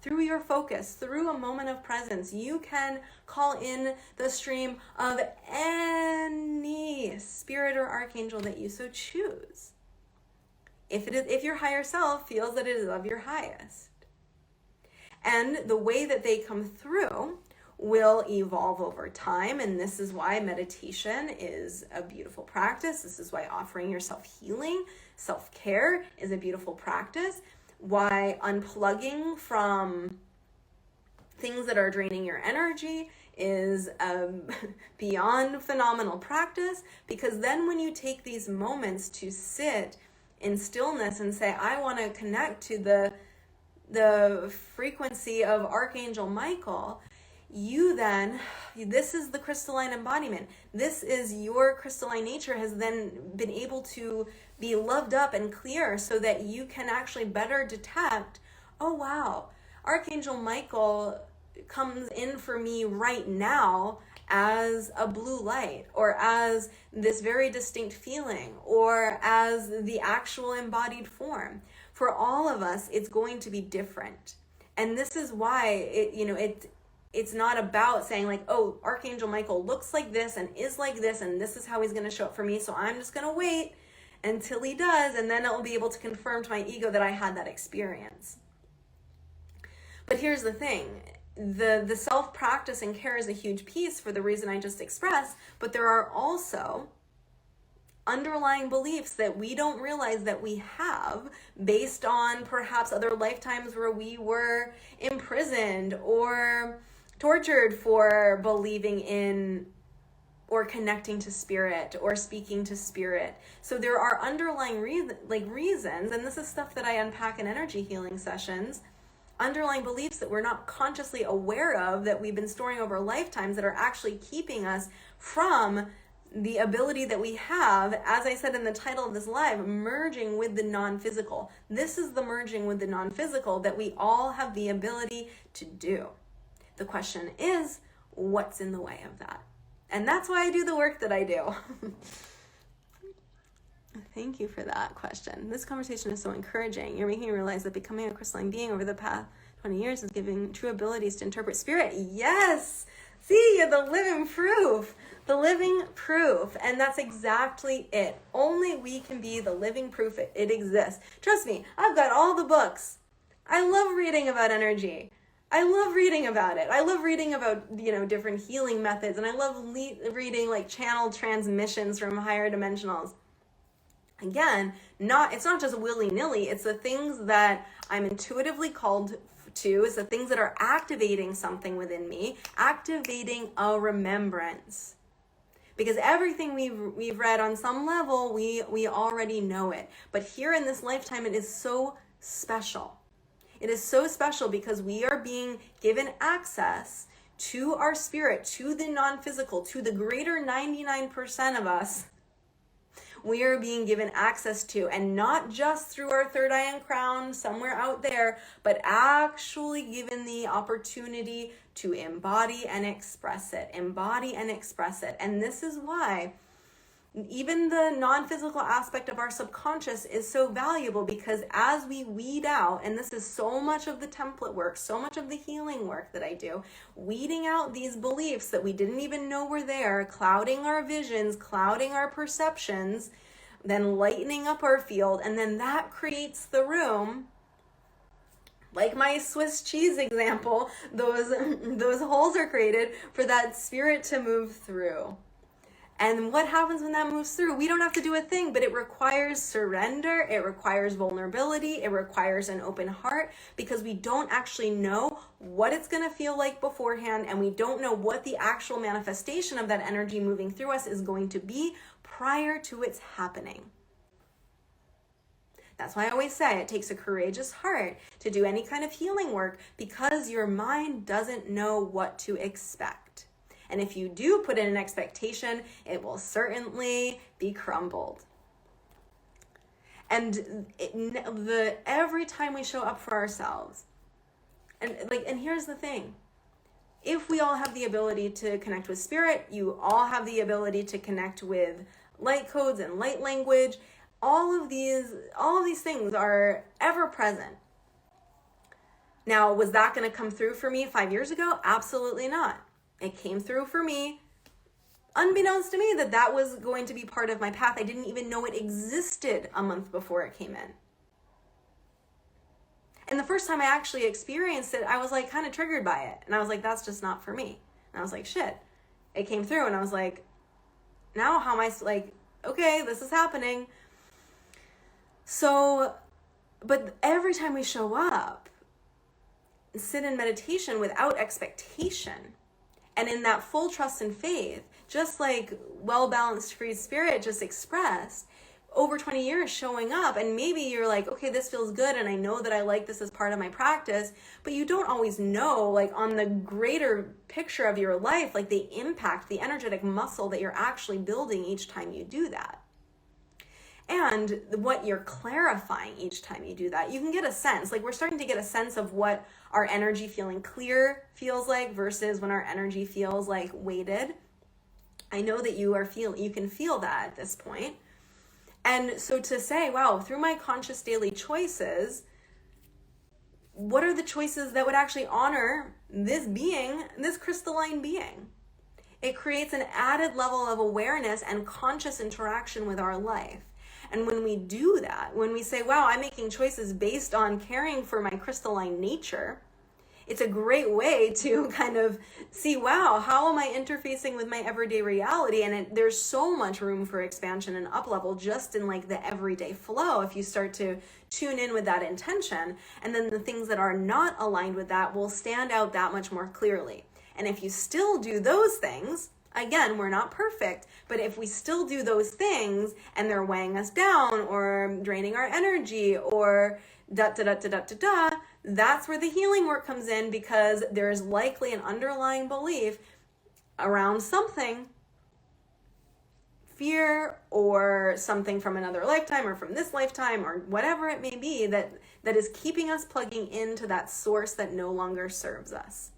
through your focus, through a moment of presence, you can call in the stream of any spirit or archangel that you so choose. If your higher self feels that it is of your highest. And the way that they come through will evolve over time, and this is why meditation is a beautiful practice. This is why offering yourself healing, self-care is a beautiful practice. Why unplugging from things that are draining your energy is beyond phenomenal practice, because then when you take these moments to sit in stillness and say, I want to connect to the frequency of Archangel Michael, this is the crystalline embodiment. This is your crystalline nature has then been able to be loved up and clear so that you can actually better detect, oh wow, Archangel Michael comes in for me right now as a blue light, or as this very distinct feeling, or as the actual embodied form. For all of us, it's going to be different. And this is why it's not about saying like, oh, Archangel Michael looks like this and is like this, and this is how he's going to show up for me, so I'm just going to wait until he does, and then I'll be able to confirm to my ego that I had that experience. But here's the thing. The self-practice and care is a huge piece for the reason I just expressed, but there are also underlying beliefs that we don't realize that we have based on perhaps other lifetimes where we were imprisoned or tortured for believing in or connecting to spirit or speaking to spirit. So there are underlying reasons, and this is stuff that I unpack in energy healing sessions, underlying beliefs that we're not consciously aware of that we've been storing over lifetimes that are actually keeping us from the ability that we have, as I said in the title of this live, merging with the non-physical. This is the merging with the non-physical that we all have the ability to do. The question is, what's in the way of that? And that's why I do the work that I do. Thank you for that question. This conversation is so encouraging. You're making me realize that becoming a crystalline being over the past 20 years is giving true abilities to interpret spirit. Yes! See, you're the living proof. The living proof. And that's exactly it. Only we can be the living proof it exists. Trust me, I've got all the books. I love reading about energy. I love reading about it. I love reading about, different healing methods. And I love reading like channel transmissions from higher dimensionals. Again, it's not just willy-nilly. It's the things that I'm intuitively called to. It's the things that are activating something within me, activating a remembrance. Because everything we've read on some level, we already know it. But here in this lifetime, it is so special. It is so special because we are being given access to our spirit, to the non-physical, to the greater 99% of us, we are being given access to, and not just through our third eye and crown somewhere out there, but actually given the opportunity to embody and express it, embody and express it. And this is why even the non-physical aspect of our subconscious is so valuable, because as we weed out, and this is so much of the template work, so much of the healing work that I do, weeding out these beliefs that we didn't even know were there, clouding our visions, clouding our perceptions, then lightening up our field, and then that creates the room, like my Swiss cheese example, those holes are created for that spirit to move through. And what happens when that moves through? We don't have to do a thing, but it requires surrender. It requires vulnerability. It requires an open heart, because we don't actually know what it's going to feel like beforehand. And we don't know what the actual manifestation of that energy moving through us is going to be prior to its happening. That's why I always say it takes a courageous heart to do any kind of healing work, because your mind doesn't know what to expect. And if you do put in an expectation, it will certainly be crumbled. And every time we show up for ourselves, and here's the thing. If we all have the ability to connect with spirit, you all have the ability to connect with light codes and light language. All of these things are ever present. Now, was that going to come through for me 5 years ago? Absolutely not. It came through for me, unbeknownst to me, that was going to be part of my path. I didn't even know it existed a month before it came in. And the first time I actually experienced it, I was like kind of triggered by it. And I was like, that's just not for me. And I was like, shit. It came through and I was like, now how am I like, okay, this is happening. So, but every time we show up, sit in meditation without expectation, and in that full trust and faith, just like well-balanced free spirit just expressed, over 20 years showing up, and maybe you're like, okay, this feels good, and I know that I like this as part of my practice, but you don't always know, like on the greater picture of your life, like the impact, the energetic muscle that you're actually building each time you do that. And what you're clarifying each time you do that. You can get a sense, like we're starting to get a sense of what our energy feeling clear feels like versus when our energy feels like weighted. I know that you can feel that at this point. And so to say, wow, through my conscious daily choices, what are the choices that would actually honor this being, this crystalline being? It creates an added level of awareness and conscious interaction with our life. And when we do that, when we say, wow, I'm making choices based on caring for my crystalline nature, it's a great way to kind of see, wow, how am I interfacing with my everyday reality? And there's so much room for expansion and up level just in like the everyday flow if you start to tune in with that intention. And then the things that are not aligned with that will stand out that much more clearly. And if you still do those things, again, we're not perfect, but if we still do those things and they're weighing us down or draining our energy or that's where the healing work comes in, because there's likely an underlying belief around something, fear or something from another lifetime or from this lifetime or whatever it may be that is keeping us plugging into that source that no longer serves us.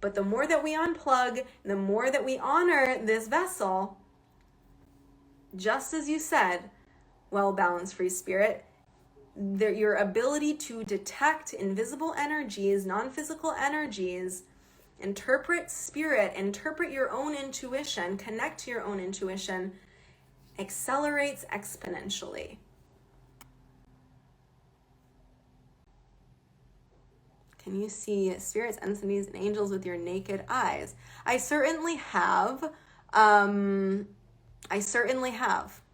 But the more that we unplug, the more that we honor this vessel, just as you said, well-balanced free spirit, your ability to detect invisible energies, non-physical energies, interpret spirit, interpret your own intuition, connect to your own intuition, accelerates exponentially. Can you see spirits, entities, and angels with your naked eyes? I certainly have.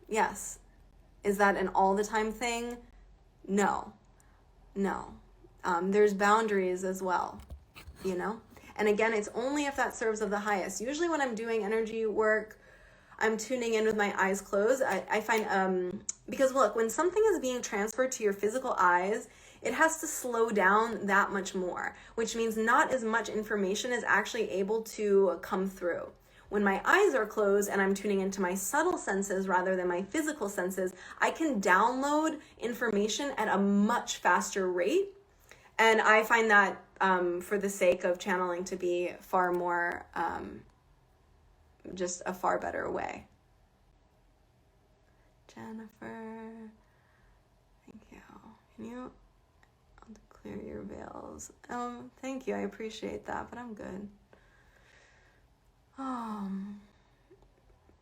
Yes. Is that an all the time thing? No. There's boundaries as well, And again, it's only if that serves of the highest. Usually when I'm doing energy work, I'm tuning in with my eyes closed. I find, because look, when something is being transferred to your physical eyes, it has to slow down that much more, which means not as much information is actually able to come through. When my eyes are closed and I'm tuning into my subtle senses rather than my physical senses, I can download information at a much faster rate. And I find that for the sake of channeling to be far more, just a far better way. Jennifer, thank you. Can you clear your veils? Thank you. I appreciate that, but I'm good.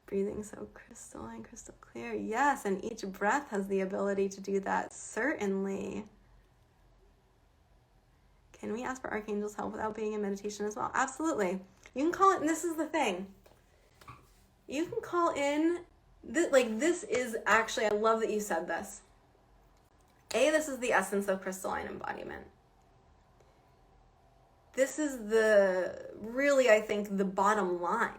Breathing so crystalline, crystal clear. Yes, and each breath has the ability to do that, certainly. Can we ask for Archangel's help without being in meditation as well? Absolutely. You can call it, and this is the thing. You can call in, this is actually, I love that you said this. This is the essence of crystalline embodiment. This is really, I think, the bottom line.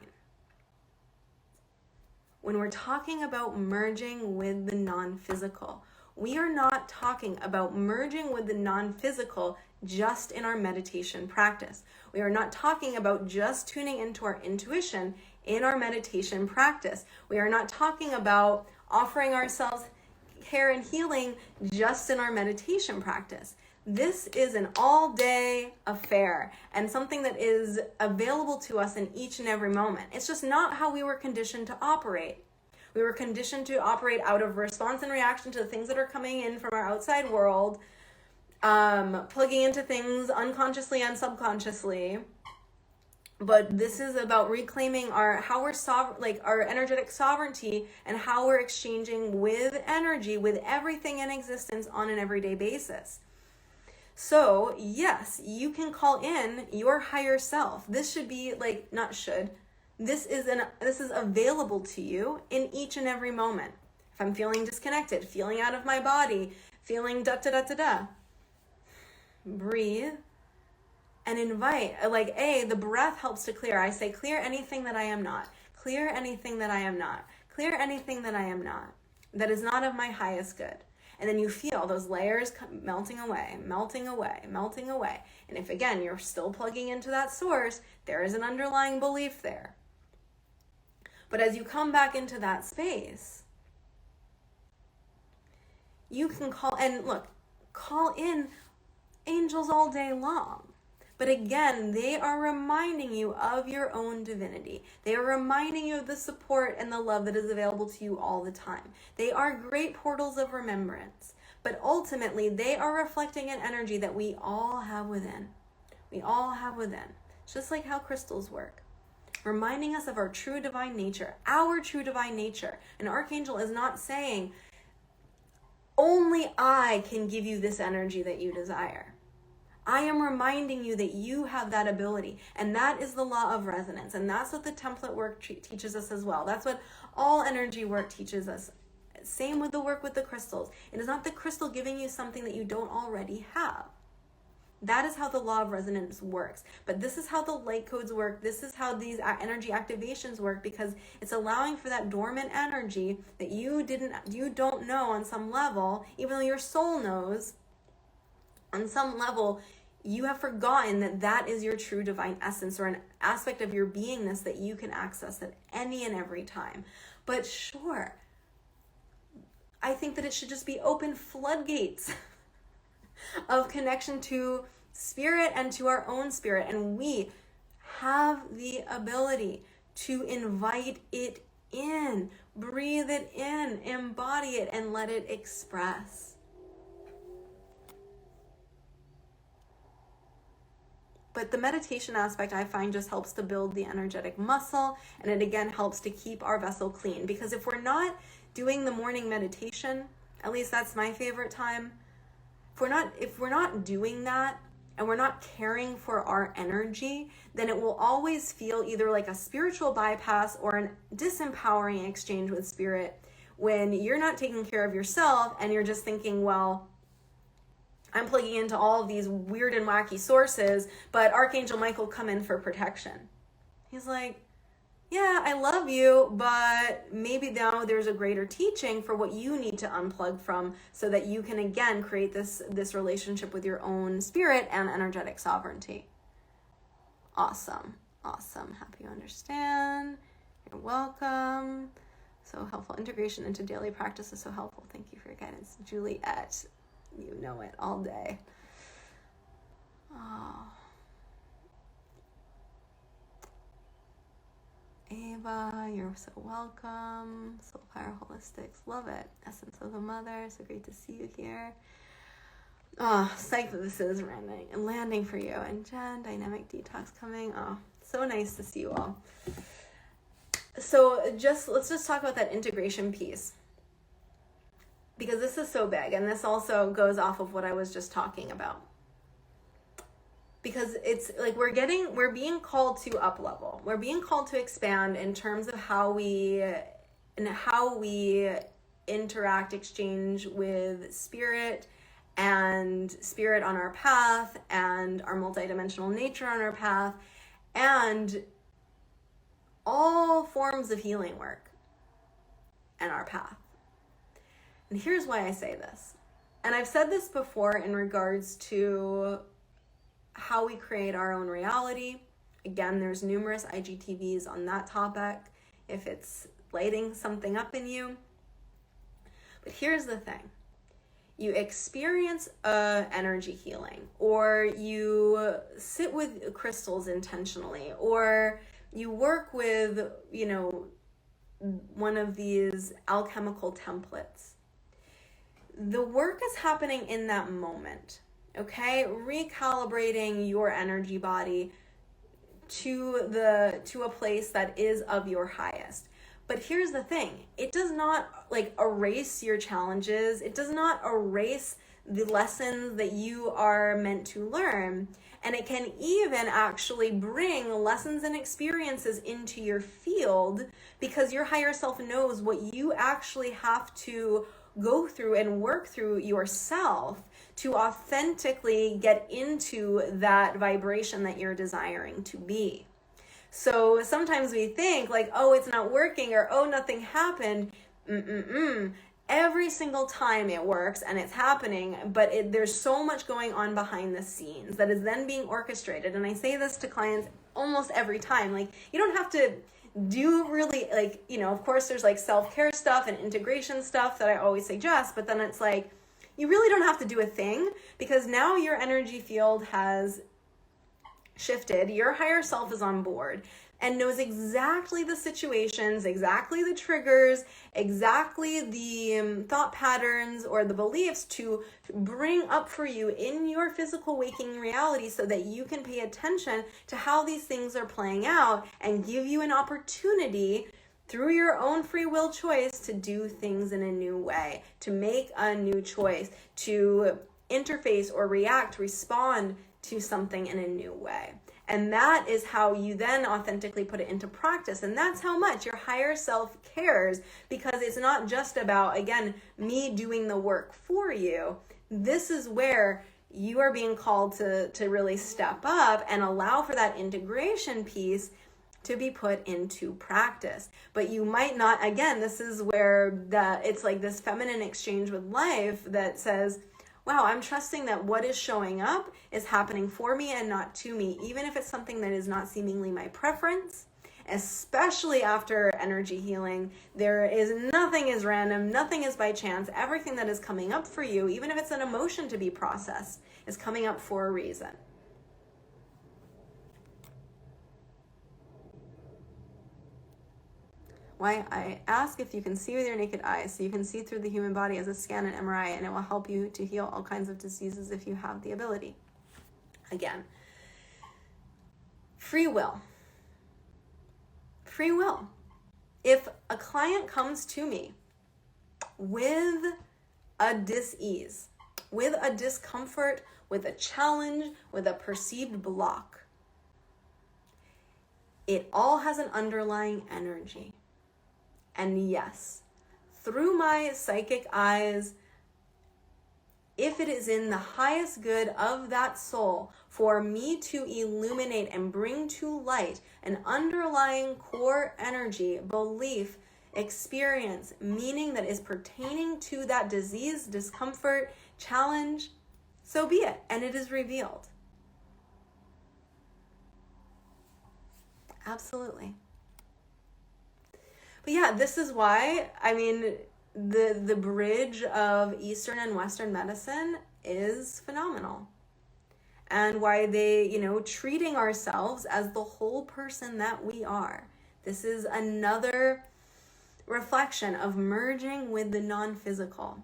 When we're talking about merging with the non-physical, we are not talking about merging with the non-physical just in our meditation practice. We are not talking about just tuning into our intuition in our meditation practice. We are not talking about offering ourselves care and healing just in our meditation practice. This is an all-day affair and something that is available to us in each and every moment. It's just not how we were conditioned to operate. We were conditioned to operate out of response and reaction to the things that are coming in from our outside world, plugging into things unconsciously and subconsciously. But this is about reclaiming our energetic sovereignty and how we're exchanging with energy, with everything in existence on an everyday basis. So yes, you can call in your higher self. This should be this is available to you in each and every moment. If I'm feeling disconnected, feeling out of my body, feeling da-da-da-da-da, breathe and invite. The breath helps to clear. I say, clear anything that I am not. Clear anything that I am not. Clear anything that I am not. That is not of my highest good. And then you feel those layers melting away, melting away, melting away. And if, again, you're still plugging into that source, there is an underlying belief there. But as you come back into that space, you can call in angels all day long. But again, they are reminding you of your own divinity. They are reminding you of the support and the love that is available to you all the time. They are great portals of remembrance, but ultimately they are reflecting an energy that we all have within. We all have within. It's just like how crystals work, reminding us of our true divine nature, our true divine nature. An archangel is not saying, only I can give you this energy that you desire. I am reminding you that you have that ability, and that is the law of resonance, and that's what the template work teaches us as well. That's what all energy work teaches us. Same with the work with the crystals. It is not the crystal giving you something that you don't already have. That is how the law of resonance works. But this is how the light codes work. This is how these energy activations work, because it's allowing for that dormant energy that you don't know on some level, even though your soul knows. On some level, you have forgotten that that is your true divine essence, or an aspect of your beingness that you can access at any and every time. But sure, I think that it should just be open floodgates of connection to spirit and to our own spirit. And we have the ability to invite it in, breathe it in, embody it, and let it express. But the meditation aspect, I find, just helps to build the energetic muscle, and it again helps to keep our vessel clean. Because if we're not doing the morning meditation, at least that's my favorite time, if we're not doing that and we're not caring for our energy, then it will always feel either like a spiritual bypass or an disempowering exchange with spirit, when you're not taking care of yourself and you're just thinking, well, I'm plugging into all of these weird and wacky sources, but Archangel Michael come in for protection. He's like, yeah, I love you, but maybe now there's a greater teaching for what you need to unplug from so that you can again create this relationship with your own spirit and energetic sovereignty. Awesome. Awesome. Happy you understand. You're welcome. So helpful. Integration into daily practice is so helpful. Thank you for your guidance. Juliet, you know it all day. Oh. Ava, you're so welcome. Soul Power Holistics, love it. Essence of the Mother, so great to see you here. Oh, psyched that this is landing for you. And Jen, Dynamic Detox coming. Oh, so nice to see you all. So let's just talk about that integration piece, because this is so big, and this also goes off of what I was just talking about. Because it's like we're being called to up level. We're being called to expand in terms of how we interact, exchange with spirit, and spirit on our path, and our multidimensional nature on our path, and all forms of healing work and our path. And here's why I say this. And I've said this before in regards to how we create our own reality. Again, there's numerous IGTVs on that topic if it's lighting something up in you. But here's the thing. You experience energy healing, or you sit with crystals intentionally, or you work with, one of these alchemical templates. The work is happening in that moment. Okay, recalibrating your energy body to a place that is of your highest. But here's the thing, it does not erase your challenges. It does not erase the lessons that you are meant to learn. And it can even actually bring lessons and experiences into your field, because your higher self knows what you actually have to go through and work through yourself to authentically get into that vibration that you're desiring to be. So sometimes we think oh, it's not working, or oh, nothing happened. Every single time it works and it's happening, but there's so much going on behind the scenes that is then being orchestrated. And I say this to clients almost every time, you don't have to do really of course there's self-care stuff and integration stuff that I always suggest, but then it's you really don't have to do a thing, because now your energy field has shifted. Your higher self is on board and knows exactly the situations, exactly the triggers, exactly the thought patterns or the beliefs to bring up for you in your physical waking reality, so that you can pay attention to how these things are playing out and give you an opportunity through your own free will choice to do things in a new way, to make a new choice, to interface or respond to something in a new way. And that is how you then authentically put it into practice. And that's how much your higher self cares, because it's not just about, again, me doing the work for you. This is where you are being called to really step up and allow for that integration piece to be put into practice. But you might not, again, this is where it's this feminine exchange with life that says, wow, I'm trusting that what is showing up is happening for me and not to me, even if it's something that is not seemingly my preference. Especially after energy healing, nothing is random, nothing is by chance. Everything that is coming up for you, even if it's an emotion to be processed, is coming up for a reason. Why I ask if you can see with your naked eye, so you can see through the human body as a scan and MRI, and it will help you to heal all kinds of diseases if you have the ability. Again, free will. Free will. If a client comes to me with a dis-ease, with a discomfort, with a challenge, with a perceived block, it all has an underlying energy. And yes, through my psychic eyes, if it is in the highest good of that soul for me to illuminate and bring to light an underlying core energy, belief, experience, meaning that is pertaining to that disease, discomfort, challenge, so be it. And it is revealed. Absolutely. But yeah, this is why, I mean, the bridge of Eastern and Western medicine is phenomenal. And why they, treating ourselves as the whole person that we are. This is another reflection of merging with the non-physical.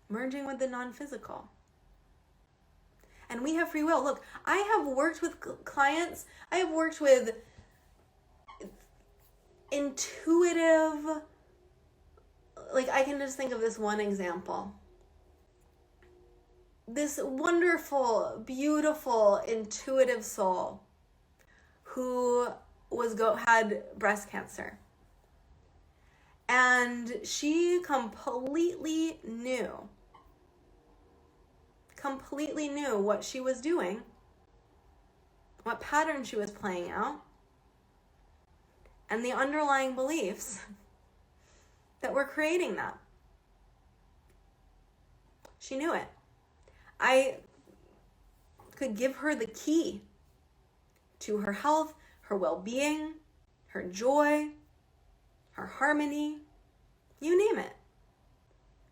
Merging with the non-physical. And we have free will. Look, I have worked with clients. I have worked with intuitive, like I can just think of this one example. This wonderful, beautiful, intuitive soul who had breast cancer. And she completely knew what she was doing, what pattern she was playing out, and the underlying beliefs that were creating that. She knew it. I could give her the key to her health, her well-being, her joy, her harmony, you name it.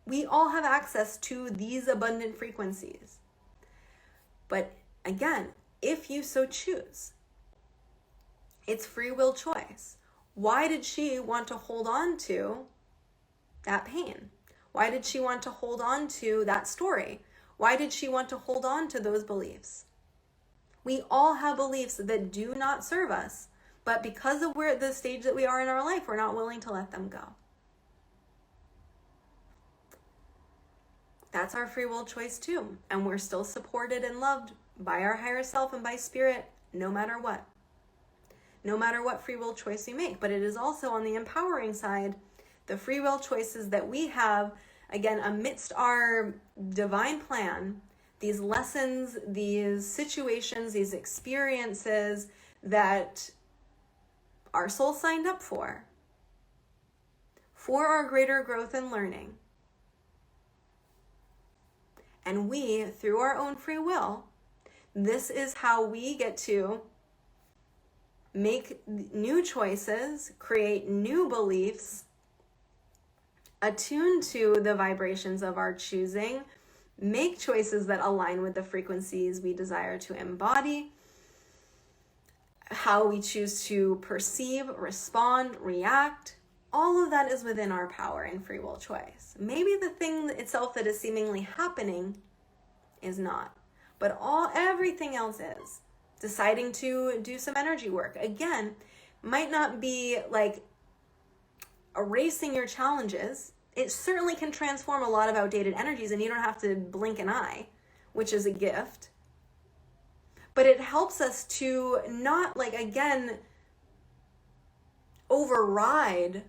We all have access to these abundant frequencies. But again, if you so choose, it's free will choice. Why did she want to hold on to that pain? Why did she want to hold on to that story? Why did she want to hold on to those beliefs? We all have beliefs that do not serve us, but because of where the stage that we are in our life, we're not willing to let them go. That's our free will choice too. And we're still supported and loved by our higher self and by spirit, no matter what. No matter what free will choice we make. But it is also on the empowering side, the free will choices that we have, again, amidst our divine plan, these lessons, these situations, these experiences that our soul signed up for our greater growth and learning. And we, through our own free will, this is how we get to make new choices, create new beliefs, attune to the vibrations of our choosing, make choices that align with the frequencies we desire to embody, how we choose to perceive, respond, react. All of that is within our power and free will choice. Maybe the thing itself that is seemingly happening is not, but everything else is. Deciding to do some energy work, again, might not be like erasing your challenges. It certainly can transform a lot of outdated energies, and you don't have to blink an eye, which is a gift. But it helps us to not, override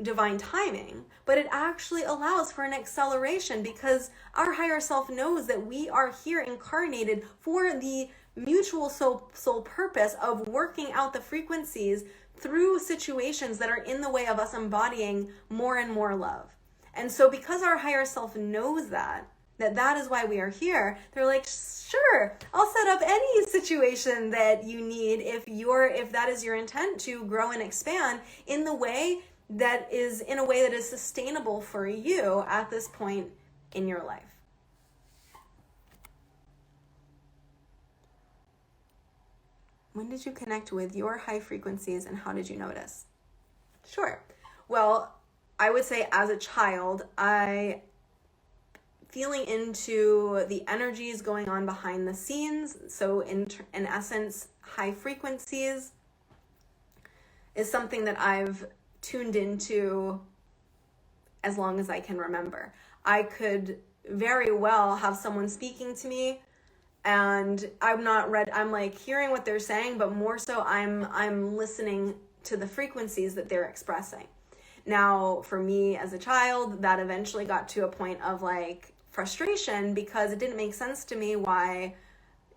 divine timing, but it actually allows for an acceleration because our higher self knows that we are here incarnated for the mutual soul purpose of working out the frequencies through situations that are in the way of us embodying more and more love. And so because our higher self knows that is why we are here, they're like, sure, I'll set up any situation that you need if that is your intent to grow and expand in a way that is sustainable for you at this point in your life. When did you connect with your high frequencies and how did you notice? Sure. Well, I would say as a child, feeling into the energies going on behind the scenes. So in essence, high frequencies is something that I've tuned into as long as I can remember. I could very well have someone speaking to me and I'm like hearing what they're saying, but more so I'm listening to the frequencies that they're expressing. Now, for me as a child, that eventually got to a point of like frustration because it didn't make sense to me why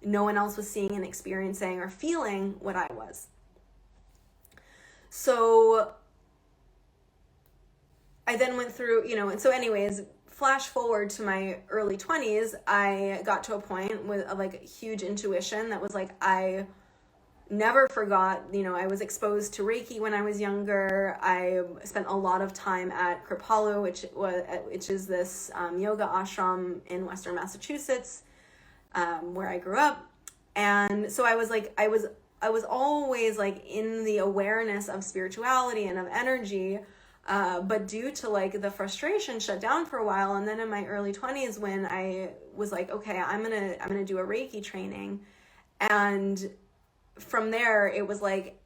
no one else was seeing and experiencing or feeling what I was. So I then went through, and so anyways, flash forward to my early 20s, I got to a point with like huge intuition that was like, I never forgot, I was exposed to Reiki when I was younger. I spent a lot of time at Kripalu, which is this yoga ashram in Western Massachusetts, where I grew up. And so I was always like in the awareness of spirituality and of energy, but due to like the frustration, shut down for a while. And then in my early 20s, when I was like, okay, I'm gonna do a Reiki training, and from there, it was like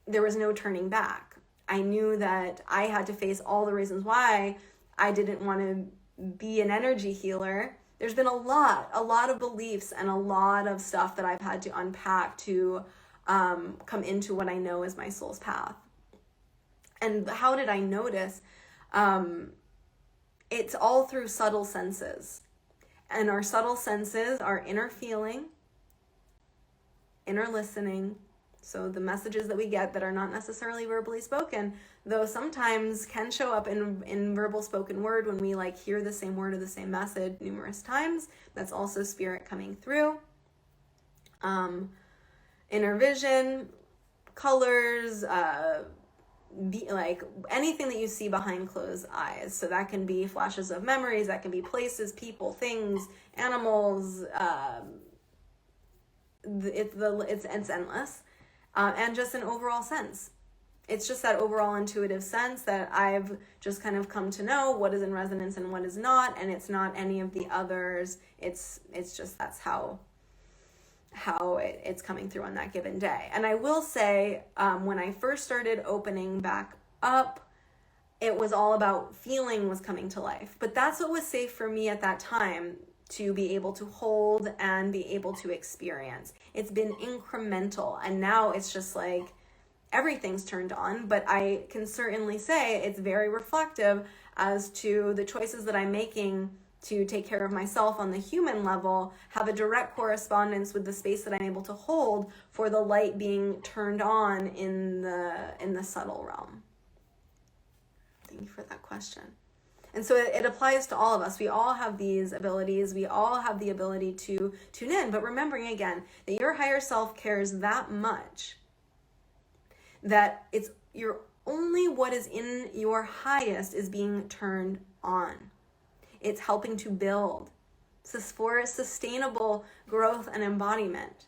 there was no turning back. I knew that I had to face all the reasons why I didn't want to be an energy healer. There's been a lot of beliefs and a lot of stuff that I've had to unpack to come into what I know is my soul's path. And how did I notice? It's all through subtle senses. And our subtle senses are inner feeling, inner listening, so the messages that we get that are not necessarily verbally spoken, though sometimes can show up in verbal spoken word when we like hear the same word or the same message numerous times. That's also spirit coming through. Inner vision, colors, like anything that you see behind closed eyes. So that can be flashes of memories, that can be places, people, things, animals, it's endless, and just an overall sense. It's just that overall intuitive sense that I've just kind of come to know what is in resonance and what is not, and it's not any of the others. It's just that's how it's coming through on that given day. And I will say, when I first started opening back up, it was all about feeling was coming to life. But that's what was safe for me at that time, to be able to hold and be able to experience. It's been incremental, and now it's just like everything's turned on. But I can certainly say it's very reflective as to the choices that I'm making to take care of myself on the human level have a direct correspondence with the space that I'm able to hold for the light being turned on in the subtle realm. Thank you for that question. And so it applies to all of us. We all have these abilities. We all have the ability to tune in. But remembering again that your higher self cares that much that it's your only what is in your highest is being turned on. It's helping to build. It's for sustainable growth and embodiment.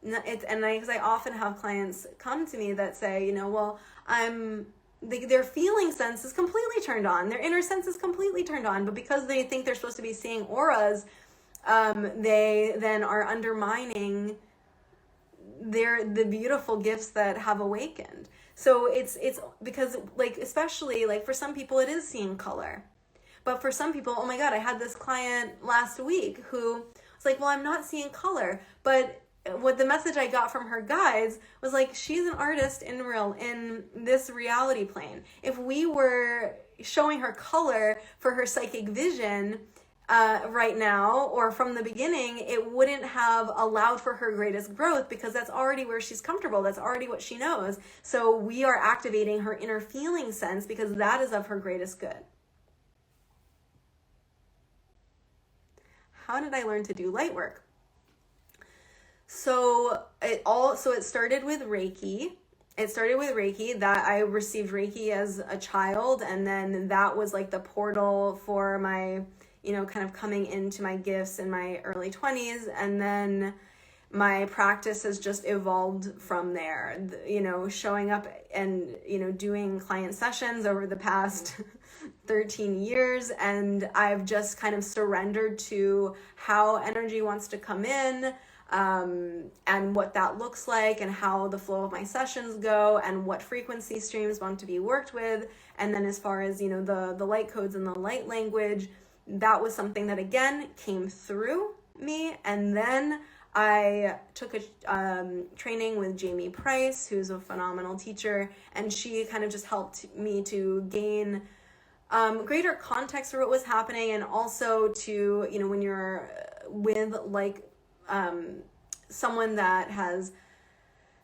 Because I often have clients come to me that say, well, their feeling sense is completely turned on. Their inner sense is completely turned on. But because they think they're supposed to be seeing auras, they then are undermining the beautiful gifts that have awakened. So it's because, like, especially like for some people it is seeing color. But for some people, oh my God, I had this client last week who was like, well, I'm not seeing color. But what the message I got from her guides was like, she's an artist in this reality plane. If we were showing her color for her psychic vision right now, or from the beginning, it wouldn't have allowed for her greatest growth, because that's already where she's comfortable. That's already what she knows. So we are activating her inner feeling sense because that is of her greatest good. How did I learn to do light work? So it started with Reiki. That I received Reiki as a child, and then that was like the portal for my, kind of coming into my gifts in my early 20s, and then my practice has just evolved from there. Showing up and doing client sessions over the past 13 years, and I've just kind of surrendered to how energy wants to come in, and what that looks like, and how the flow of my sessions go, and what frequency streams want to be worked with. And then as far as the light codes and the light language, that was something that again came through me, and then I took a training with Jamie Price, who's a phenomenal teacher, and she kind of just helped me to gain greater context for what was happening, and also to, you know, when you're with like someone that has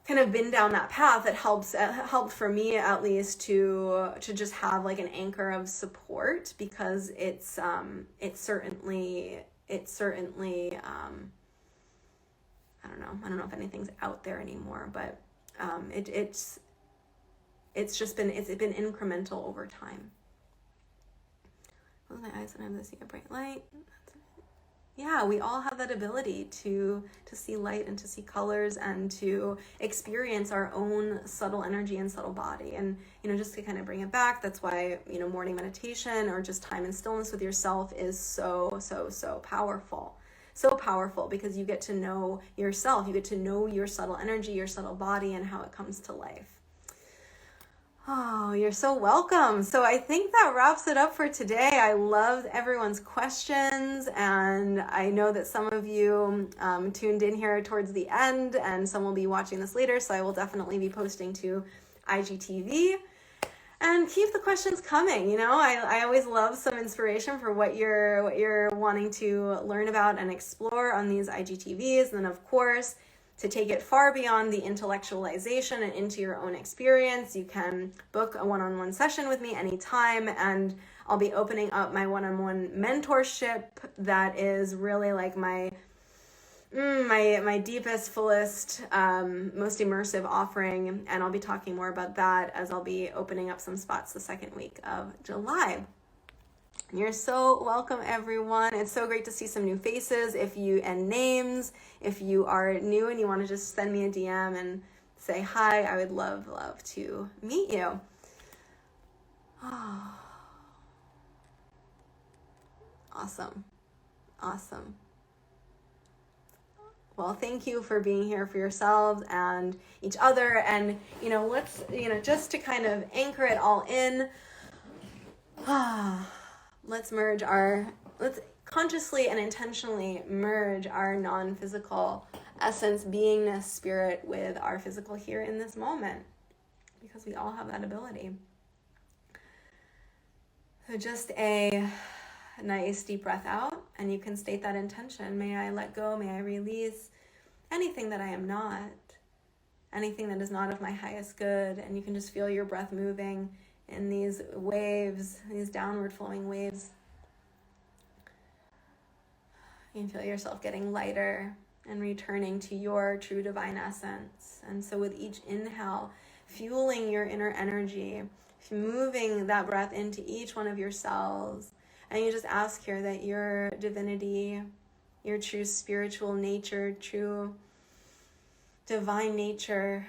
kind of been down that path, it helped for me at least to just have like an anchor of support, because it certainly I don't know if anything's out there anymore, but it's been incremental over time. Close my eyes when I see a bright light. Yeah, we all have that ability to see light and to see colors and to experience our own subtle energy and subtle body. And, you know, just to kind of bring it back, that's why, you know, morning meditation or just time and stillness with yourself is so powerful. So powerful, because you get to know yourself, you get to know your subtle energy, your subtle body, and how it comes to life. Oh, you're so welcome. So I think that wraps it up for today. I loved everyone's questions, and I know that some of you tuned in here towards the end, and some will be watching this later, so I will definitely be posting to IGTV. And keep the questions coming. You know, I always love some inspiration for what you're wanting to learn about and explore on these IGTVs. And then, of course, to take it far beyond the intellectualization and into your own experience, you can book a one-on-one session with me anytime, and I'll be opening up my one-on-one mentorship that is really like my deepest, fullest, most immersive offering, and I'll be talking more about that as I'll be opening up some spots the second week of July. You're so welcome, everyone. It's so great to see some new faces and names. If you are new and you want to just send me a DM and say hi, I would love to meet you. Oh. Awesome. Well, thank you for being here for yourselves and each other. And, you know, let's just to kind of anchor it all in, let's consciously and intentionally merge our non-physical essence, beingness, spirit with our physical here in this moment, because we all have that ability. So just a nice deep breath out, and you can state that intention. May I let go, may I release anything that I am not, anything that is not of my highest good. And you can just feel your breath moving in these waves, these downward flowing waves. You can feel yourself getting lighter and returning to your true divine essence. And so with each inhale, fueling your inner energy, moving that breath into each one of your cells. And you just ask here that your divinity, your true spiritual nature, true divine nature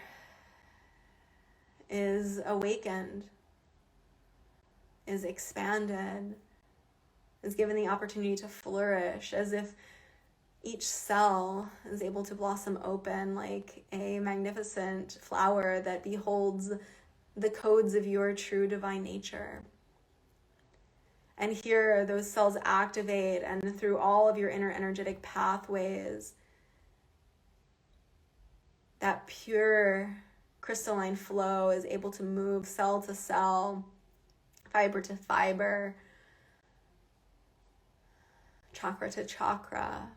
is awakened, is expanded, is given the opportunity to flourish, as if each cell is able to blossom open like a magnificent flower that beholds the codes of your true divine nature. And here those cells activate, and through all of your inner energetic pathways, that pure crystalline flow is able to move cell to cell, fiber to fiber, chakra to chakra.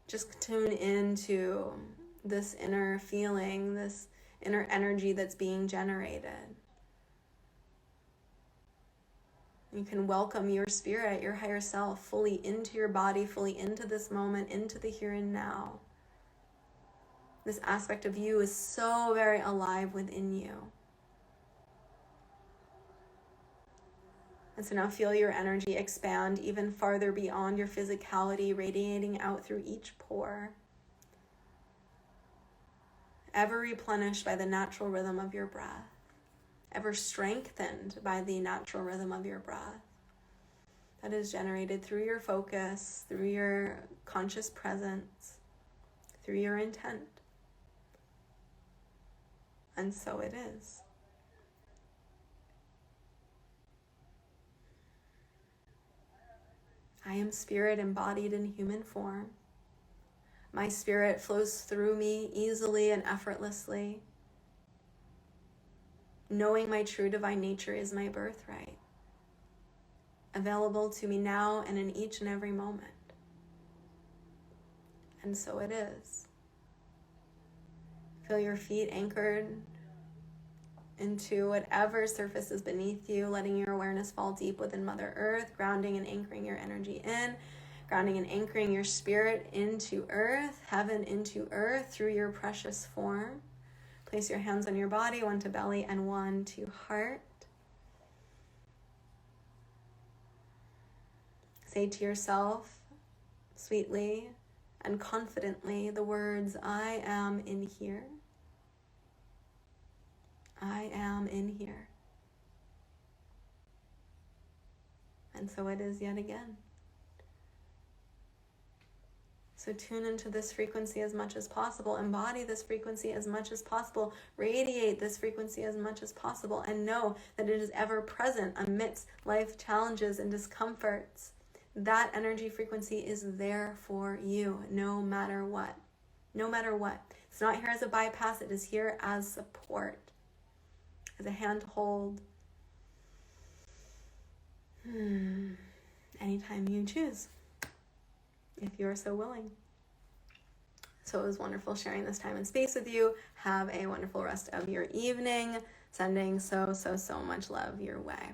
Just tune into this inner feeling, this inner energy that's being generated. You can welcome your spirit, your higher self, fully into your body, fully into this moment, into the here and now. This aspect of you is so very alive within you. And so now feel your energy expand even farther beyond your physicality, radiating out through each pore, ever replenished by the natural rhythm of your breath, ever strengthened by the natural rhythm of your breath that is generated through your focus, through your conscious presence, through your intent. And so it is. I am spirit embodied in human form. My spirit flows through me easily and effortlessly. Knowing my true divine nature is my birthright, available to me now and in each and every moment. And so it is. Feel your feet anchored into whatever surface is beneath you, letting your awareness fall deep within Mother Earth, grounding and anchoring your energy in, grounding and anchoring your spirit into earth, heaven into earth through your precious form. Place your hands on your body, one to belly and one to heart. Say to yourself sweetly and confidently the words, I am in here. I am in here. And so it is yet again. So tune into this frequency as much as possible. Embody this frequency as much as possible. Radiate this frequency as much as possible. And know that it is ever present amidst life challenges and discomforts. That energy frequency is there for you no matter what. No matter what. It's not here as a bypass. It is here as support. As a hand to hold. Anytime you choose. If you're so willing. So it was wonderful sharing this time and space with you. Have a wonderful rest of your evening. Sending so much love your way.